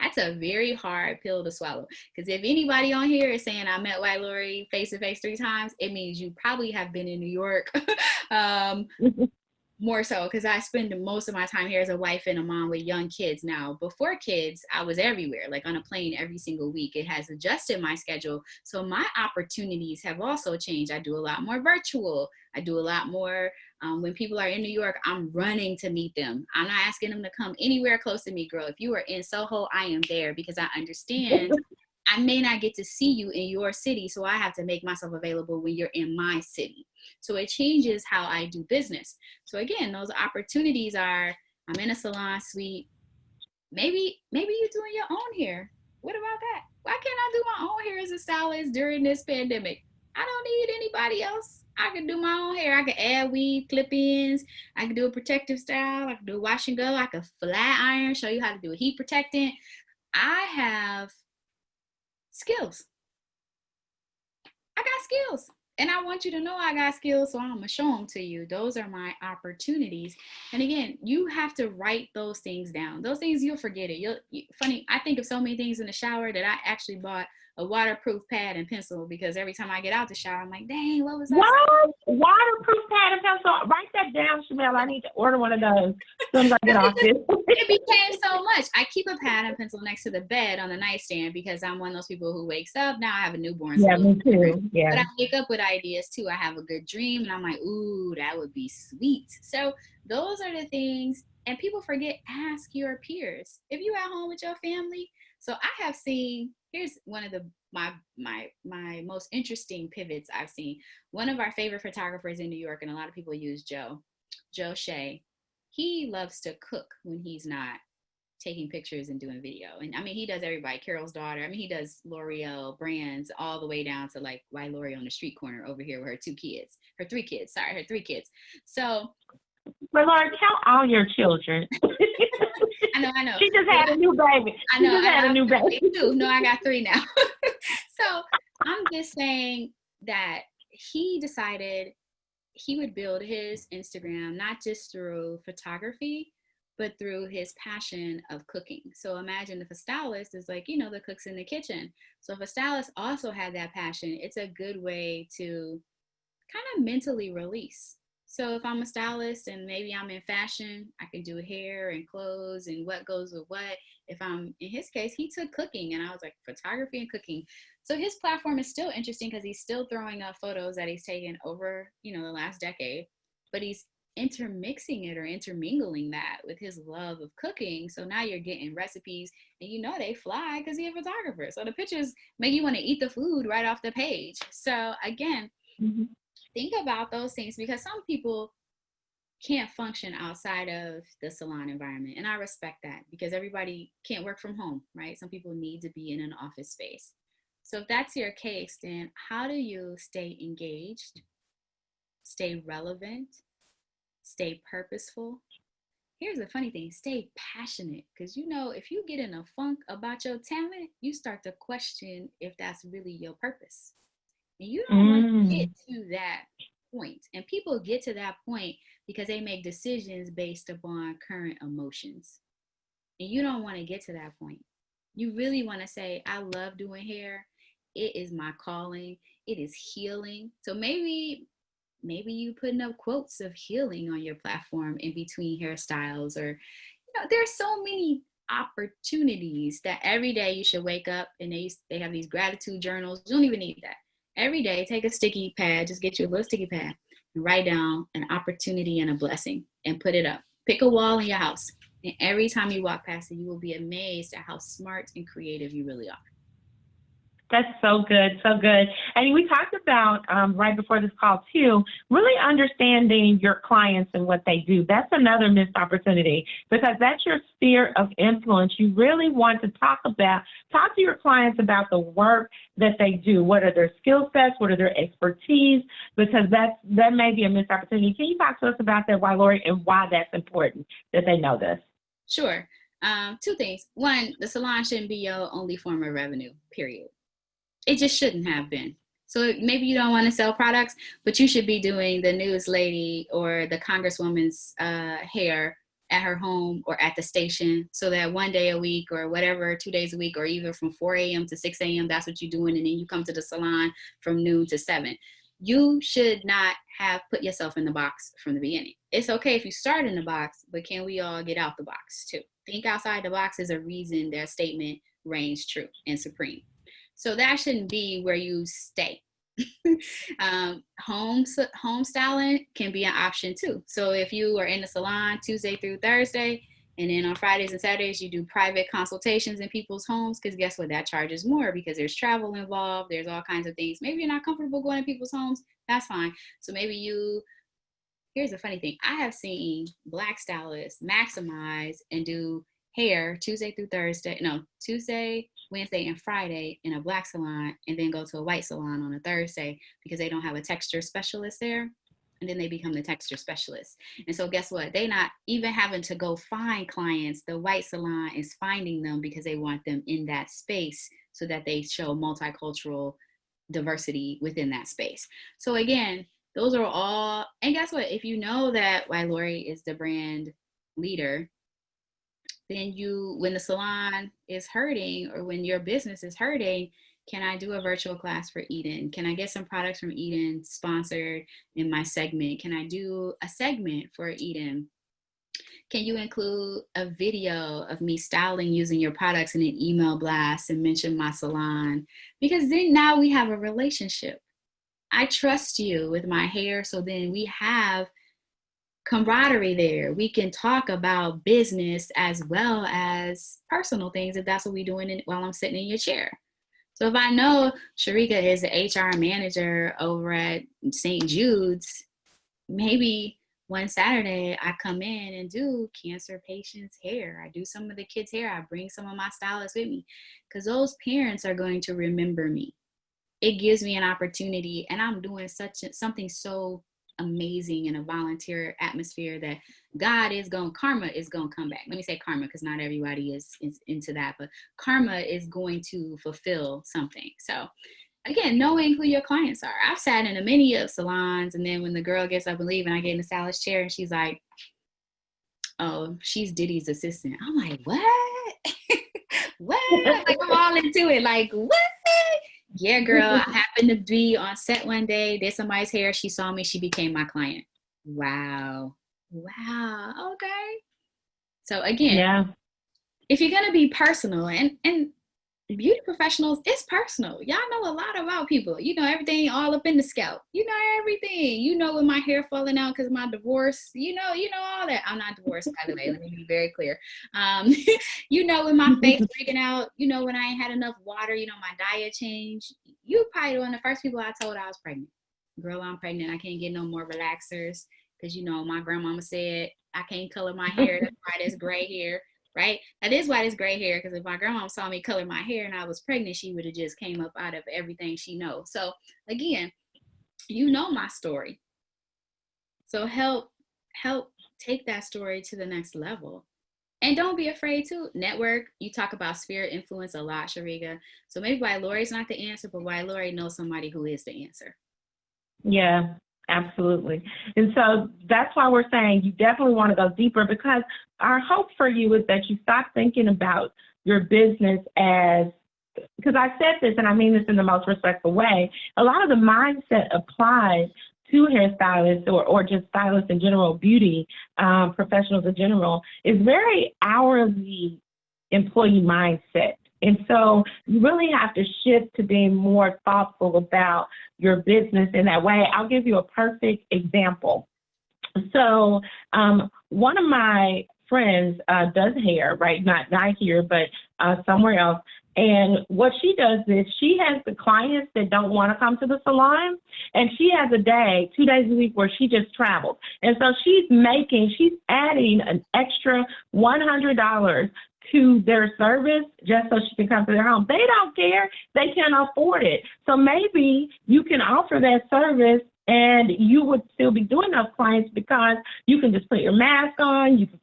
That's a very hard pill to swallow, because if anybody on here is saying I met Ylorie face to face 3 times, it means you probably have been in New York. More so, because I spend most of my time here as a wife and a mom with young kids. Now, before kids, I was everywhere, like on a plane every single week. It has adjusted my schedule. So my opportunities have also changed. I do a lot more virtual. I do a lot more when people are in New York, I'm running to meet them. I'm not asking them to come anywhere close to me, girl. If you are in Soho, I am there, because I understand I may not get to see you in your city, so I have to make myself available when you're in my city. So it changes how I do business. So again, those opportunities are, I'm in a salon suite. Maybe you're doing your own hair. What about that? Why can't I do my own hair as a stylist during this pandemic? I don't need anybody else. I can do my own hair. I can add weave, clip-ins. I can do a protective style. I can do a wash and go. I can flat iron, show you how to do a heat protectant. I have skills. I got skills. And I want you to know I got skills, so I'm going to show them to you. Those are my opportunities. And again, you have to write those things down. Those things, you'll forget it. Funny, I think of so many things in the shower that I actually bought a waterproof pad and pencil, because every time I get out the shower, I'm like, dang, what was that? What? Waterproof pad and pencil? Write that down, Chanel. I need to order one of those as soon as I get off this. It became so much. I keep a pad and pencil next to the bed on the nightstand, because I'm one of those people who wakes up. Now I have a newborn. Yeah, me too. Yeah. But I wake up with ideas too. I have a good dream and I'm like, ooh, that would be sweet. So those are the things. And people forget, ask your peers. If you at home with your family. So I have seen, here's one of the my most interesting pivots I've seen. One of our favorite photographers in New York, and a lot of people use Joe Shea. He loves to cook when he's not taking pictures and doing video. And I mean, he does everybody, Carol's daughter. I mean, he does L'Oreal brands all the way down to like Ylorie on the street corner over here with her three kids. So But Lord, tell all your children. I know. She just had a new baby. I know. She just had a new baby. Too. No, I got 3 now. So I'm just saying that he decided he would build his Instagram not just through photography, but through his passion of cooking. So imagine if a stylist is like, the cooks in the kitchen. So if a stylist also had that passion, it's a good way to kind of mentally release. So if I'm a stylist and maybe I'm in fashion, I can do hair and clothes and what goes with what. If I'm, in his case, he took cooking, and I was like, photography and cooking. So his platform is still interesting because he's still throwing up photos that he's taken over, the last decade, but he's intermixing it or intermingling that with his love of cooking. So now you're getting recipes, and they fly because he's a photographer. So the pictures make you want to eat the food right off the page. So again, think about those things, because some people can't function outside of the salon environment. And I respect that, because everybody can't work from home, right? Some people need to be in an office space. So if that's your case, then how do you stay engaged, stay relevant, stay purposeful? Here's the funny thing, stay passionate. Because if you get in a funk about your talent, you start to question if that's really your purpose. And you don't want to get to that point. And people get to that point because they make decisions based upon current emotions. And you don't want to get to that point. You really want to say, I love doing hair. It is my calling. It is healing. So maybe you putting up quotes of healing on your platform in between hairstyles, or, there's so many opportunities that every day you should wake up, and they have these gratitude journals. You don't even need that. Every day, take a sticky pad, just get you a little sticky pad, and write down an opportunity and a blessing and put it up. Pick a wall in your house. And every time you walk past it, you will be amazed at how smart and creative you really are. That's so good, so good. And we talked about right before this call too, really understanding your clients and what they do. That's another missed opportunity, because that's your sphere of influence. You really want to talk to your clients about the work that they do. What are their skill sets? What are their expertise? Because that may be a missed opportunity. Can you talk to us about that, Ylorie, and why that's important that they know this? Sure. 2 things. One, the salon shouldn't be your only form of revenue, period. It just shouldn't have been. So maybe you don't want to sell products, but you should be doing the news lady or the congresswoman's hair at her home or at the station, so that 1 day a week or whatever, 2 days a week, or even from 4 a.m. to 6 a.m., that's what you're doing. And then you come to the salon from noon to 7. You should not have put yourself in the box from the beginning. It's okay if you start in the box, but can we all get out the box too? Think outside the box is a reason their statement reigns true and supreme. So that shouldn't be where you stay. Home styling can be an option too. So if you are in the salon Tuesday through Thursday, and then on Fridays and Saturdays, you do private consultations in people's homes, because guess what? That charges more because there's travel involved. There's all kinds of things. Maybe you're not comfortable going to people's homes. That's fine. So here's the funny thing. I have seen Black stylists maximize and do hair Tuesday, Wednesday, and Friday in a Black salon, and then go to a white salon on a Thursday because they don't have a texture specialist there. And then they become the texture specialist. And so guess what? They're not even having to go find clients. The white salon is finding them because they want them in that space so that they show multicultural diversity within that space. So again, those are all, and guess what? If you know that Ylorie is the brand leader, then when the salon is hurting, or when your business is hurting, can I do a virtual class for Eden? Can I get some products from Eden sponsored in my segment? Can I do a segment for Eden? Can you include a video of me styling using your products in an email blast and mention my salon? Because then now we have a relationship. I trust you with my hair, so then we have camaraderie there. We can talk about business as well as personal things if that's what we're doing while I'm sitting in your chair. So if I know Sherica is the HR manager over at St. Jude's, maybe one Saturday I come in and do cancer patients' hair. I do some of the kids' hair. I bring some of my stylists with me because those parents are going to remember me. It gives me an opportunity, and I'm doing something so amazing in a volunteer atmosphere that karma is going to come back. Let me say karma because not everybody is into that, but karma is going to fulfill something. So again, knowing who your clients are. I've sat in many of salons, and then when the girl gets up and leave and I get in the stylist chair and she's like, oh, she's Diddy's assistant. I'm like, what? What? Like, I'm all into it. Like, what? Yeah, girl, I happened to be on set one day, did somebody's hair. She saw me. She became my client. Wow. Okay. So again, if you're going to be personal and beauty professionals, it's personal. Y'all know a lot about people. You know everything all up in the scalp. You know everything. You know when my hair falling out because of my divorce. You know all that. I'm not divorced, by the way. Let me be very clear. You know when my face breaking out. You know when I ain't had enough water. You know my diet changed. You probably one of the first people I told I was pregnant. Girl, I'm pregnant. I can't get no more relaxers because you know my grandmama said I can't color my hair. That's why there's gray hair. Right? That is why it's gray hair, because if my grandma saw me color my hair and I was pregnant, she would have just came up out of everything she knows. So again, you know my story. So help take that story to the next level. And don't be afraid to network. You talk about sphere influence a lot, Sherica. So maybe Ylorie's not the answer, but Ylorie knows somebody who is the answer. Yeah, absolutely. And so that's why we're saying you definitely want to go deeper, because our hope for you is that you stop thinking about your business as, because I said this and I mean this in the most respectful way, a lot of the mindset applied to hairstylists or just stylists in general, beauty professionals in general, is very hourly employee mindset. And so you really have to shift to being more thoughtful about your business in that way. I'll give you a perfect example. So one of my friends does hair, right? Not here, but somewhere else. And what she does is she has the clients that don't want to come to the salon, and she has a day, 2 days a week, where she just travels. And so she's adding an extra $100 to their service just so she can come to their home. They don't care. They can't afford it. So maybe you can offer that service and you would still be doing those clients because you can just put your mask on, you can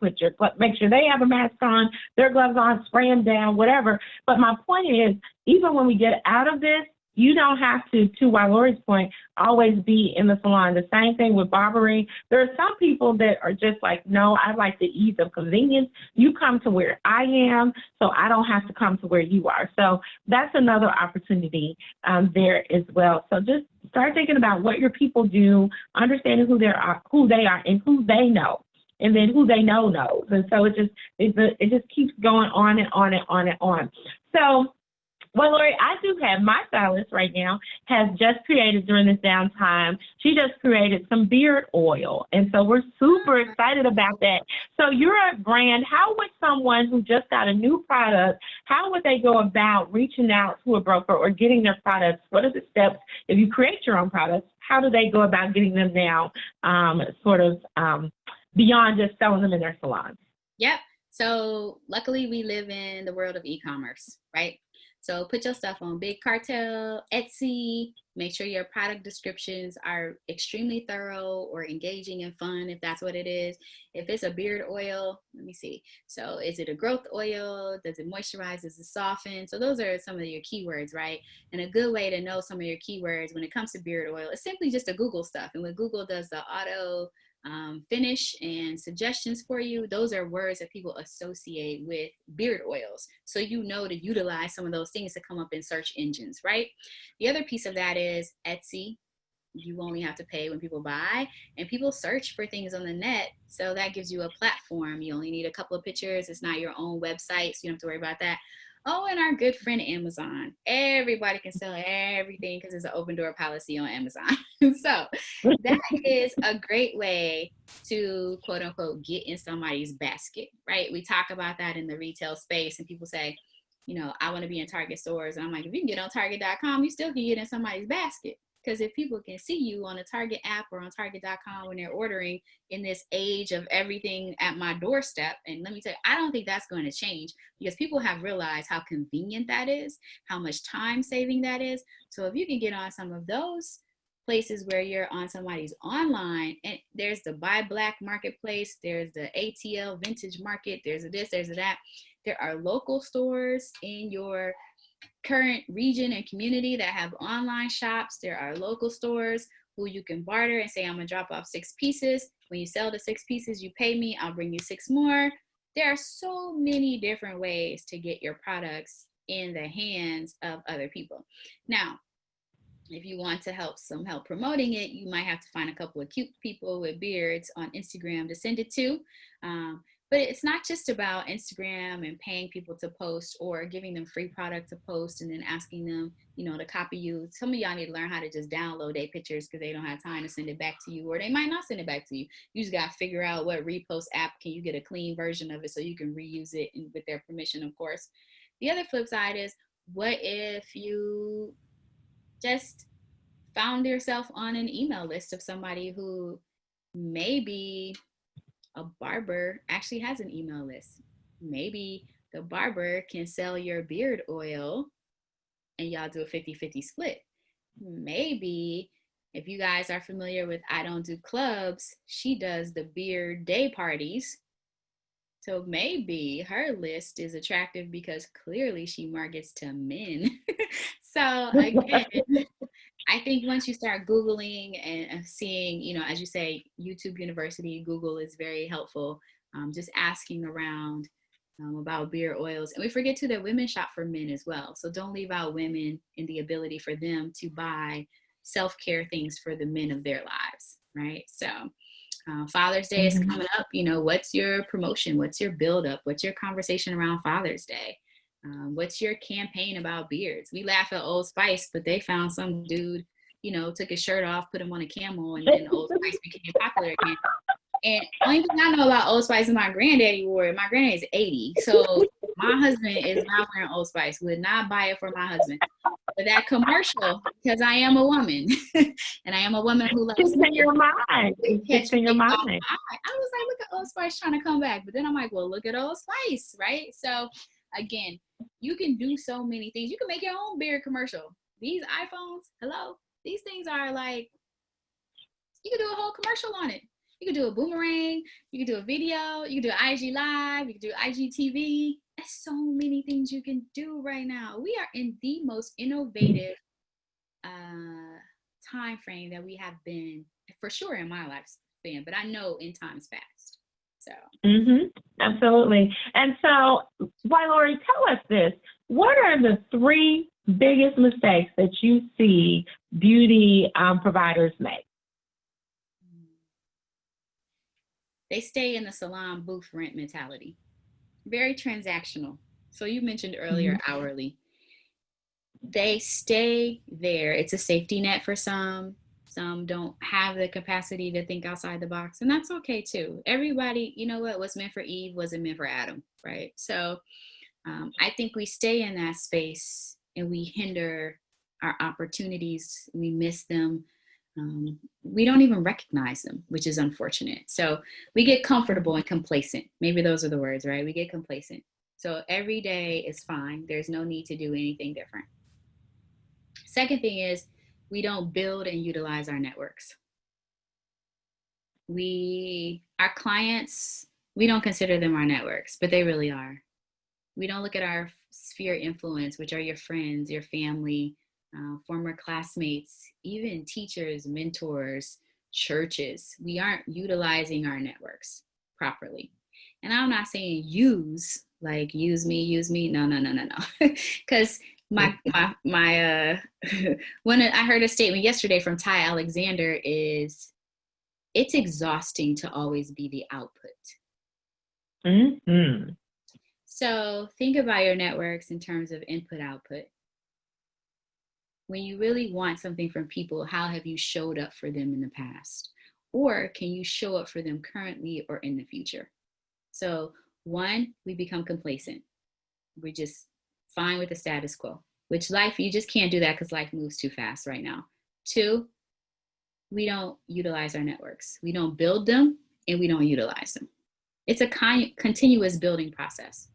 make sure they have a mask on, their gloves on, spray them down, whatever. But my point is, even when we get out of this, you don't have to Ylorie's point, always be in the salon. The same thing with barbering. There are some people that are just like, no, I like the ease of convenience. You come to where I am, so I don't have to come to where you are. So that's another opportunity there as well. So just start thinking about what your people do, understanding who they are, and who they know, and then who they know knows. And so it just keeps going on and on and on and on. So, well, Ylorie, I do have my stylist right now has just created during this downtime. She just created some beard oil. And so we're super excited about that. So you're a brand. How would someone who just got a new product, how would they go about reaching out to a broker or getting their products? What are the steps? If you create your own products, how do they go about getting them now beyond just selling them in their salons? Yep. So luckily we live in the world of e-commerce, right? So put your stuff on Big Cartel, Etsy. Make sure your product descriptions are extremely thorough or engaging and fun, if that's what it is. If it's a beard oil, let me see. So is it a growth oil? Does it moisturize? Does it soften? So those are some of your keywords, right? And a good way to know some of your keywords when it comes to beard oil is simply just to Google stuff. And when Google does the auto finish and suggestions for you, those are words that people associate with beard oils. So you know to utilize some of those things to come up in search engines, right? The other piece of that is Etsy. You only have to pay when people buy, and people search for things on the net. So that gives you a platform. You only need a couple of pictures. It's not your own website, so you don't have to worry about that. Oh, and our good friend Amazon. Everybody can sell everything because there's an open door policy on Amazon. So that is a great way to, quote unquote, get in somebody's basket, right? We talk about that in the retail space, and people say, I want to be in Target stores. And I'm like, if you can get on Target.com, you still can get in somebody's basket. Because if people can see you on a Target app or on Target.com when they're ordering in this age of everything at my doorstep, and let me tell you, I don't think that's going to change, because people have realized how convenient that is, how much time saving that is. So if you can get on some of those places where you're on somebody's online, and there's the Buy Black marketplace, there's the ATL vintage market, there's a this, there's a that. There are local stores in your current region and community that have online shops. There are local stores who you can barter and say, I'm gonna drop off 6 pieces. When you sell the 6 pieces, you pay me, I'll bring you 6 more. There are so many different ways to get your products in the hands of other people. Now, if you want to help promoting it, you might have to find a couple of cute people with beards on Instagram to send it to. But it's not just about Instagram and paying people to post or giving them free product to post and then asking them, to copy you. Some of y'all need to learn how to just download their pictures because they don't have time to send it back to you, or they might not send it back to you. You just got to figure out what repost app can you get a clean version of it so you can reuse it, and with their permission, of course. The other flip side is, what if you just found yourself on an email list of somebody who maybe a barber actually has an email list. Maybe the barber can sell your beard oil and y'all do a 50-50 split. Maybe if you guys are familiar with I Don't Do Clubs, she does the beard day parties. So maybe her list is attractive because clearly she markets to men. So again, I think once you start Googling and seeing, as you say, YouTube University, Google is very helpful. Just asking around about beard oils. And we forget too that women shop for men as well. So don't leave out women in the ability for them to buy self-care things for the men of their lives, right? So Father's Day is coming up. What's your promotion? What's your build-up? What's your conversation around Father's Day? What's your campaign about beards? We laugh at Old Spice, but they found some dude, took his shirt off, put him on a camel, and then Old Spice became popular again. And only thing I know about Old Spice is my granddaddy wore it. My granddaddy is 80. So my husband is not wearing Old Spice. Would not buy it for my husband. But that commercial, because I am a woman, and I am a woman who loves it's in your mind. It's in your mind. I was like, look at Old Spice trying to come back. But then I'm like, well, look at Old Spice, right? So again, you can do so many things. You can make your own beard commercial. These iPhones, hello, these things are like, you can do a whole commercial on it. You can do a boomerang, you can do a video, you can do IG Live, you can do IGTV. There's so many things you can do right now. We are in the most innovative time frame that we have been, for sure, in my lifespan, but I know in times past. So. Absolutely. And so, Ylorie, tell us this. What are the 3 biggest mistakes that you see beauty providers make? They stay in the salon booth rent mentality. Very transactional. So you mentioned earlier hourly. They stay there. It's a safety net for some. Some don't have the capacity to think outside the box, and that's okay too. Everybody, what's meant for Eve wasn't meant for Adam, right? So I think we stay in that space and we hinder our opportunities. We miss them. We don't even recognize them, which is unfortunate. So we get comfortable and complacent. Maybe those are the words, right? We get complacent. So every day is fine. There's no need to do anything different. Second thing is, we don't build and utilize our networks. Our clients, we don't consider them our networks, but they really are. We don't look at our sphere of influence, which are your friends, your family, former classmates, even teachers, mentors, churches. We aren't utilizing our networks properly. And I'm not saying use me. No. Because when I heard a statement yesterday from Ty Alexander is, it's exhausting to always be the output. So think about your networks in terms of input output. When you really want something from people, how have you showed up for them in the past? Or can you show up for them currently or in the future? So one, we become complacent. We're just fine with the status quo, which life, you just can't do that because life moves too fast right now. Two, we don't utilize our networks. We don't build them and we don't utilize them. It's a continuous building process.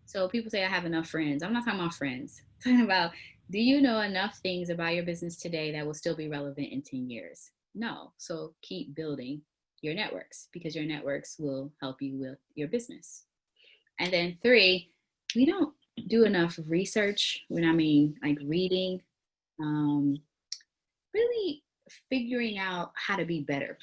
So people say, I have enough friends. I'm not talking about friends. I'm talking about, do you know enough things about your business today that will still be relevant in 10 years? No. So keep building your networks because your networks will help you with your business. And then three, we don't do enough research. When I mean like reading, really figuring out how to be better,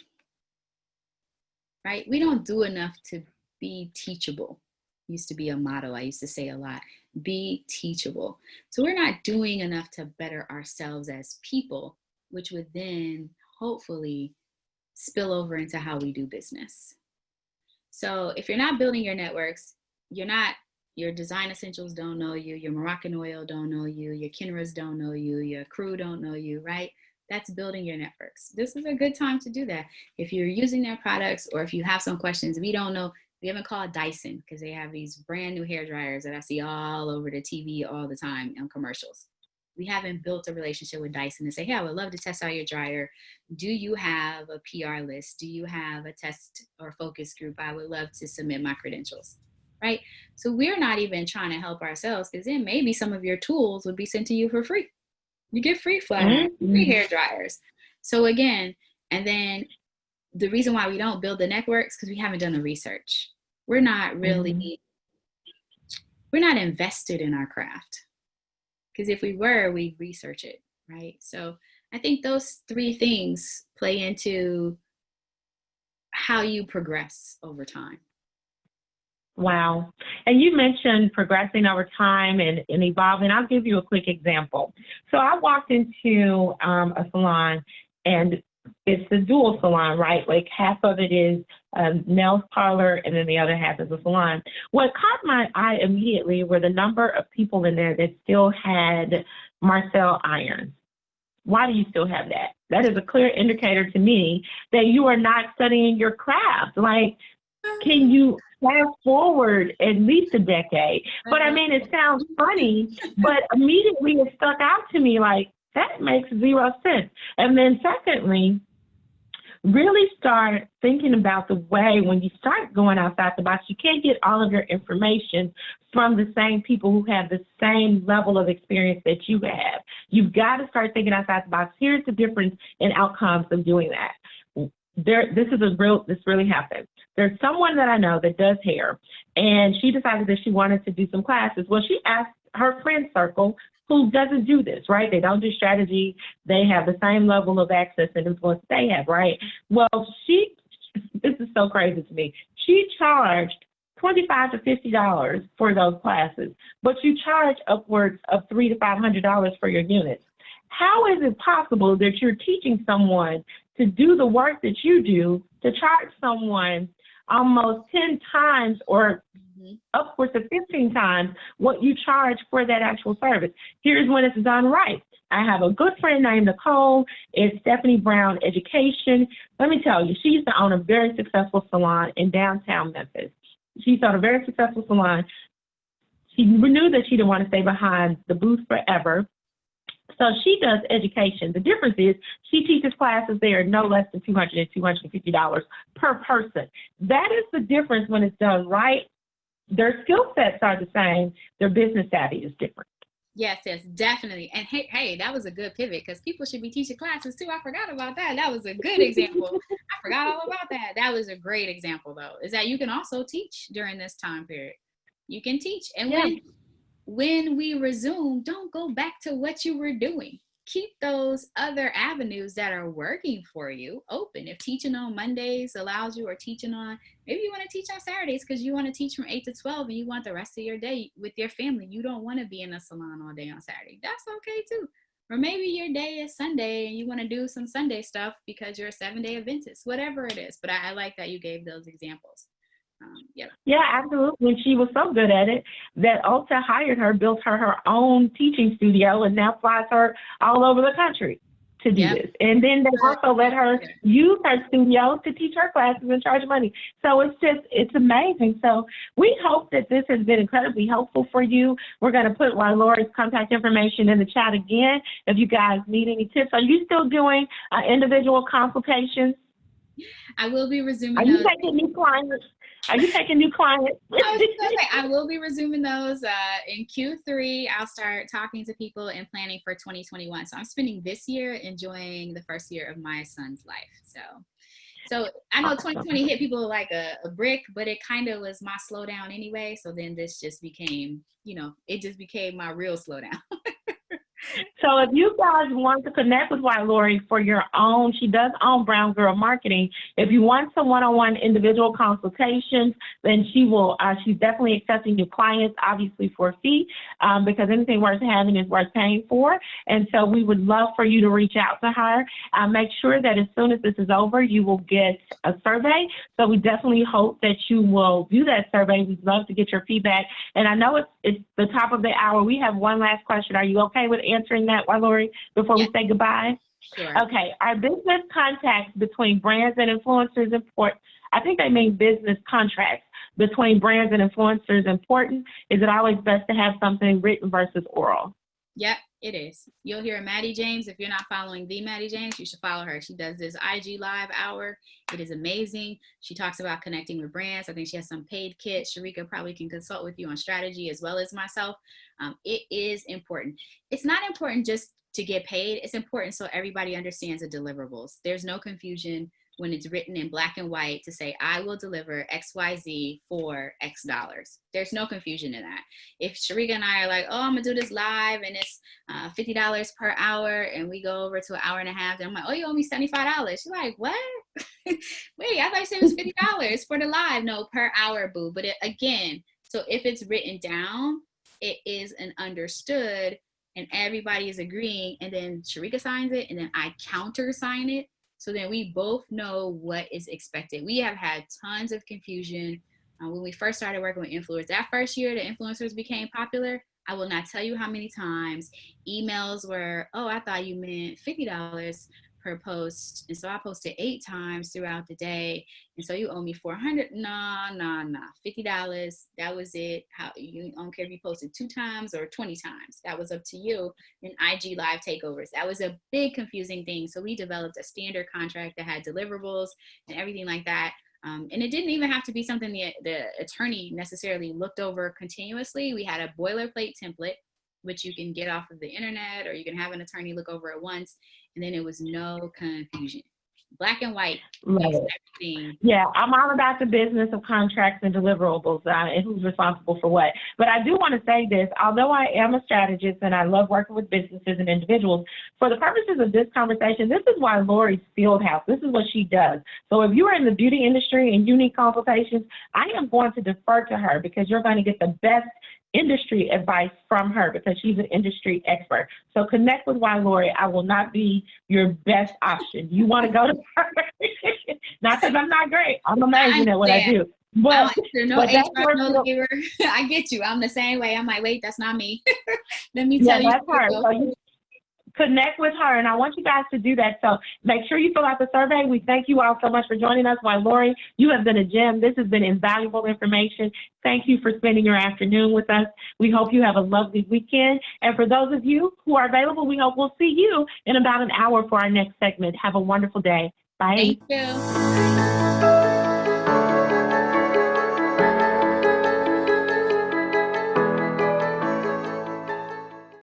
right? We don't do enough to be teachable. Used to be a motto I used to say a lot, be teachable. So we're not doing enough to better ourselves as people, which would then hopefully spill over into how we do business. So if you're not building your networks, your design essentials don't know you, your Moroccan oil don't know you, your Kinras don't know you, your crew don't know you, right? That's building your networks. This is a good time to do that. If you're using their products or if you have some questions, we don't know. We haven't called Dyson because they have these brand new hair dryers that I see all over the TV all the time in commercials. We haven't built a relationship with Dyson and say, hey, I would love to test out your dryer. Do you have a PR list? Do you have a test or focus group? I would love to submit my credentials, right? So we're not even trying to help ourselves because then maybe some of your tools would be sent to you for free. You get free flat iron, free hair dryers. So again, and then the reason why we don't build the networks because we haven't done the research. We're not invested in our craft. Because if we were, we'd research it, right? So I think those three things play into how you progress over time. Wow. And you mentioned progressing over time and evolving. I'll give you a quick example. So I walked into a salon, and it's a dual salon, right? Like half of it is a nails parlor, and then the other half is a salon. What caught my eye immediately were the number of people in there that still had Marcel irons. Why do you still have that? That is a clear indicator to me that you are not studying your craft. Like, can you fast forward at least a decade? But I mean, it sounds funny, but immediately it stuck out to me like, that makes zero sense. And then secondly, really start thinking about the way when you start going outside the box, you can't get all of your information from the same people who have the same level of experience that you have. You've got to start thinking outside the box. Here's the difference in outcomes of doing that. This really happened. There's someone that I know that does hair, and she decided that she wanted to do some classes. Well, she asked her friend circle who doesn't do this, right? They don't do strategy. They have the same level of access and influence they have, right? Well, this is so crazy to me. She charged $25 to $50 for those classes, but you charge upwards of $300 to $500 for your units. How is it possible that you're teaching someone to do the work that you do to charge someone almost 10 times or upwards of 15 times what you charge for that actual service? Here's when it's done right. I have a good friend named Nicole. It's Stephanie Brown Education. Let me tell you, she used to own a very successful salon in downtown Memphis. She's owned a very successful salon. She knew that she didn't want to stay behind the booth forever. So she does education. The difference is she teaches classes there no less than $200 and $250 per person. That is the difference when it's done right. Their skill sets are the same. Their business savvy is different. Yes, definitely. And hey, that was a good pivot because people should be teaching classes too. I forgot about that. That was a good example. I forgot all about that. That was a great example, though, is that you can also teach during this time period. You can teach. And when we resume, don't go back to what you were doing. Keep those other avenues that are working for you open. If teaching on Mondays allows you, or teaching on, maybe you want to teach on Saturdays because you want to teach from 8 to 12 and you want the rest of your day with your family. You don't want to be in a salon all day on Saturday. That's okay too. Or maybe your day is Sunday and you want to do some Sunday stuff because you're a 7-day Adventist, whatever it is. But I like that you gave those examples. Yep. Yeah, absolutely. And she was so good at it that Ulta hired her, built her own teaching studio, and now flies her all over the country to do Yep. this. And then they also let her use her studio to teach her classes and charge money. So it's amazing. So we hope that this has been incredibly helpful for you. We're going to put Ylorie's contact information in the chat again if you guys need any tips. Are you still doing individual consultations? I will be resuming Are you those. taking new clients? Are you taking new clients? I was just gonna say, I will be resuming those in Q3. I'll start talking to people and planning for 2021. So I'm spending this year enjoying the first year of my son's life. So I know 2020 hit people like a brick, but it kind of was my slowdown anyway. So then this just became, it just became my real slowdown. So if you guys want to connect with Ylorie for your own, she does own BrownGirl Marketing. If you want some one-on-one individual consultations, then she's definitely accepting new clients, obviously for a fee, because anything worth having is worth paying for. And so we would love for you to reach out to her. Make sure that as soon as this is over, you will get a survey. So we definitely hope that you will do that survey. We'd love to get your feedback. And I know it's the top of the hour. We have one last question. Are you okay with answering that, Ylorie, before we say goodbye? Sure. Okay. Are business contacts between brands and influencers important? I think they mean business contracts between brands and influencers important. Is it always best to have something written versus oral? Yep, it is. You'll hear Maddie James. If you're not following the Maddie James, you should follow her. She does this IG Live hour. It is amazing. She talks about connecting with brands. I think she has some paid kits. Sherica probably can consult with you on strategy as well as myself. It is important. It's not important just to get paid. It's important so everybody understands the deliverables. There's no confusion when it's written in black and white to say, I will deliver XYZ for X dollars. There's no confusion in that. If Sherica and I are like, oh, I'm gonna do this live and it's $50 per hour, and we go over to an hour and a half, and I'm like, oh, you owe me $75. She's like, what? Wait, I thought you said it was $50 for the live. No, per hour, boo. But again, so if it's written down, it is an understood, and everybody is agreeing, and then Sherica signs it, and then I countersign it. So then we both know what is expected. We have had tons of confusion when we first started working with influencers. That first year the influencers became popular, I will not tell you how many times emails were, oh, I thought you meant $50 per post. And so I posted 8 times throughout the day. And so you owe me $400. Nah. $50. That was it. You don't care if you posted 2 times or 20 times. That was up to you. And IG Live takeovers. That was a big confusing thing. So we developed a standard contract that had deliverables and everything like that. And it didn't even have to be something the attorney necessarily looked over continuously. We had a boilerplate template, which you can get off of the internet, or you can have an attorney look over it once, and then it was no confusion. Black and white. Everything. Yeah, I'm all about the business of contracts and deliverables and who's responsible for what. But I do want to say this, although I am a strategist and I love working with businesses and individuals, for the purposes of this conversation, this is why Ylorie's field house. This is what she does. So if you are in the beauty industry and you need consultations, I am going to defer to her because you're going to get the best industry advice from her because she's an industry expert. So connect with Ylorie. I will not be your best option. You want to go to her. Not because I'm not great. I'm amazing at what I do. But, I get you. I'm the same way. I'm like, wait, that's not me. Let me tell you. That's her. So you connect with her, and I want you guys to do that. So make sure you fill out the survey. We thank you all so much for joining us. Ylorie, you have been a gem. This has been invaluable information. Thank you for spending your afternoon with us. We hope you have a lovely weekend. And for those of you who are available, we hope we'll see you in about an hour for our next segment. Have a wonderful day. Bye. Thank you.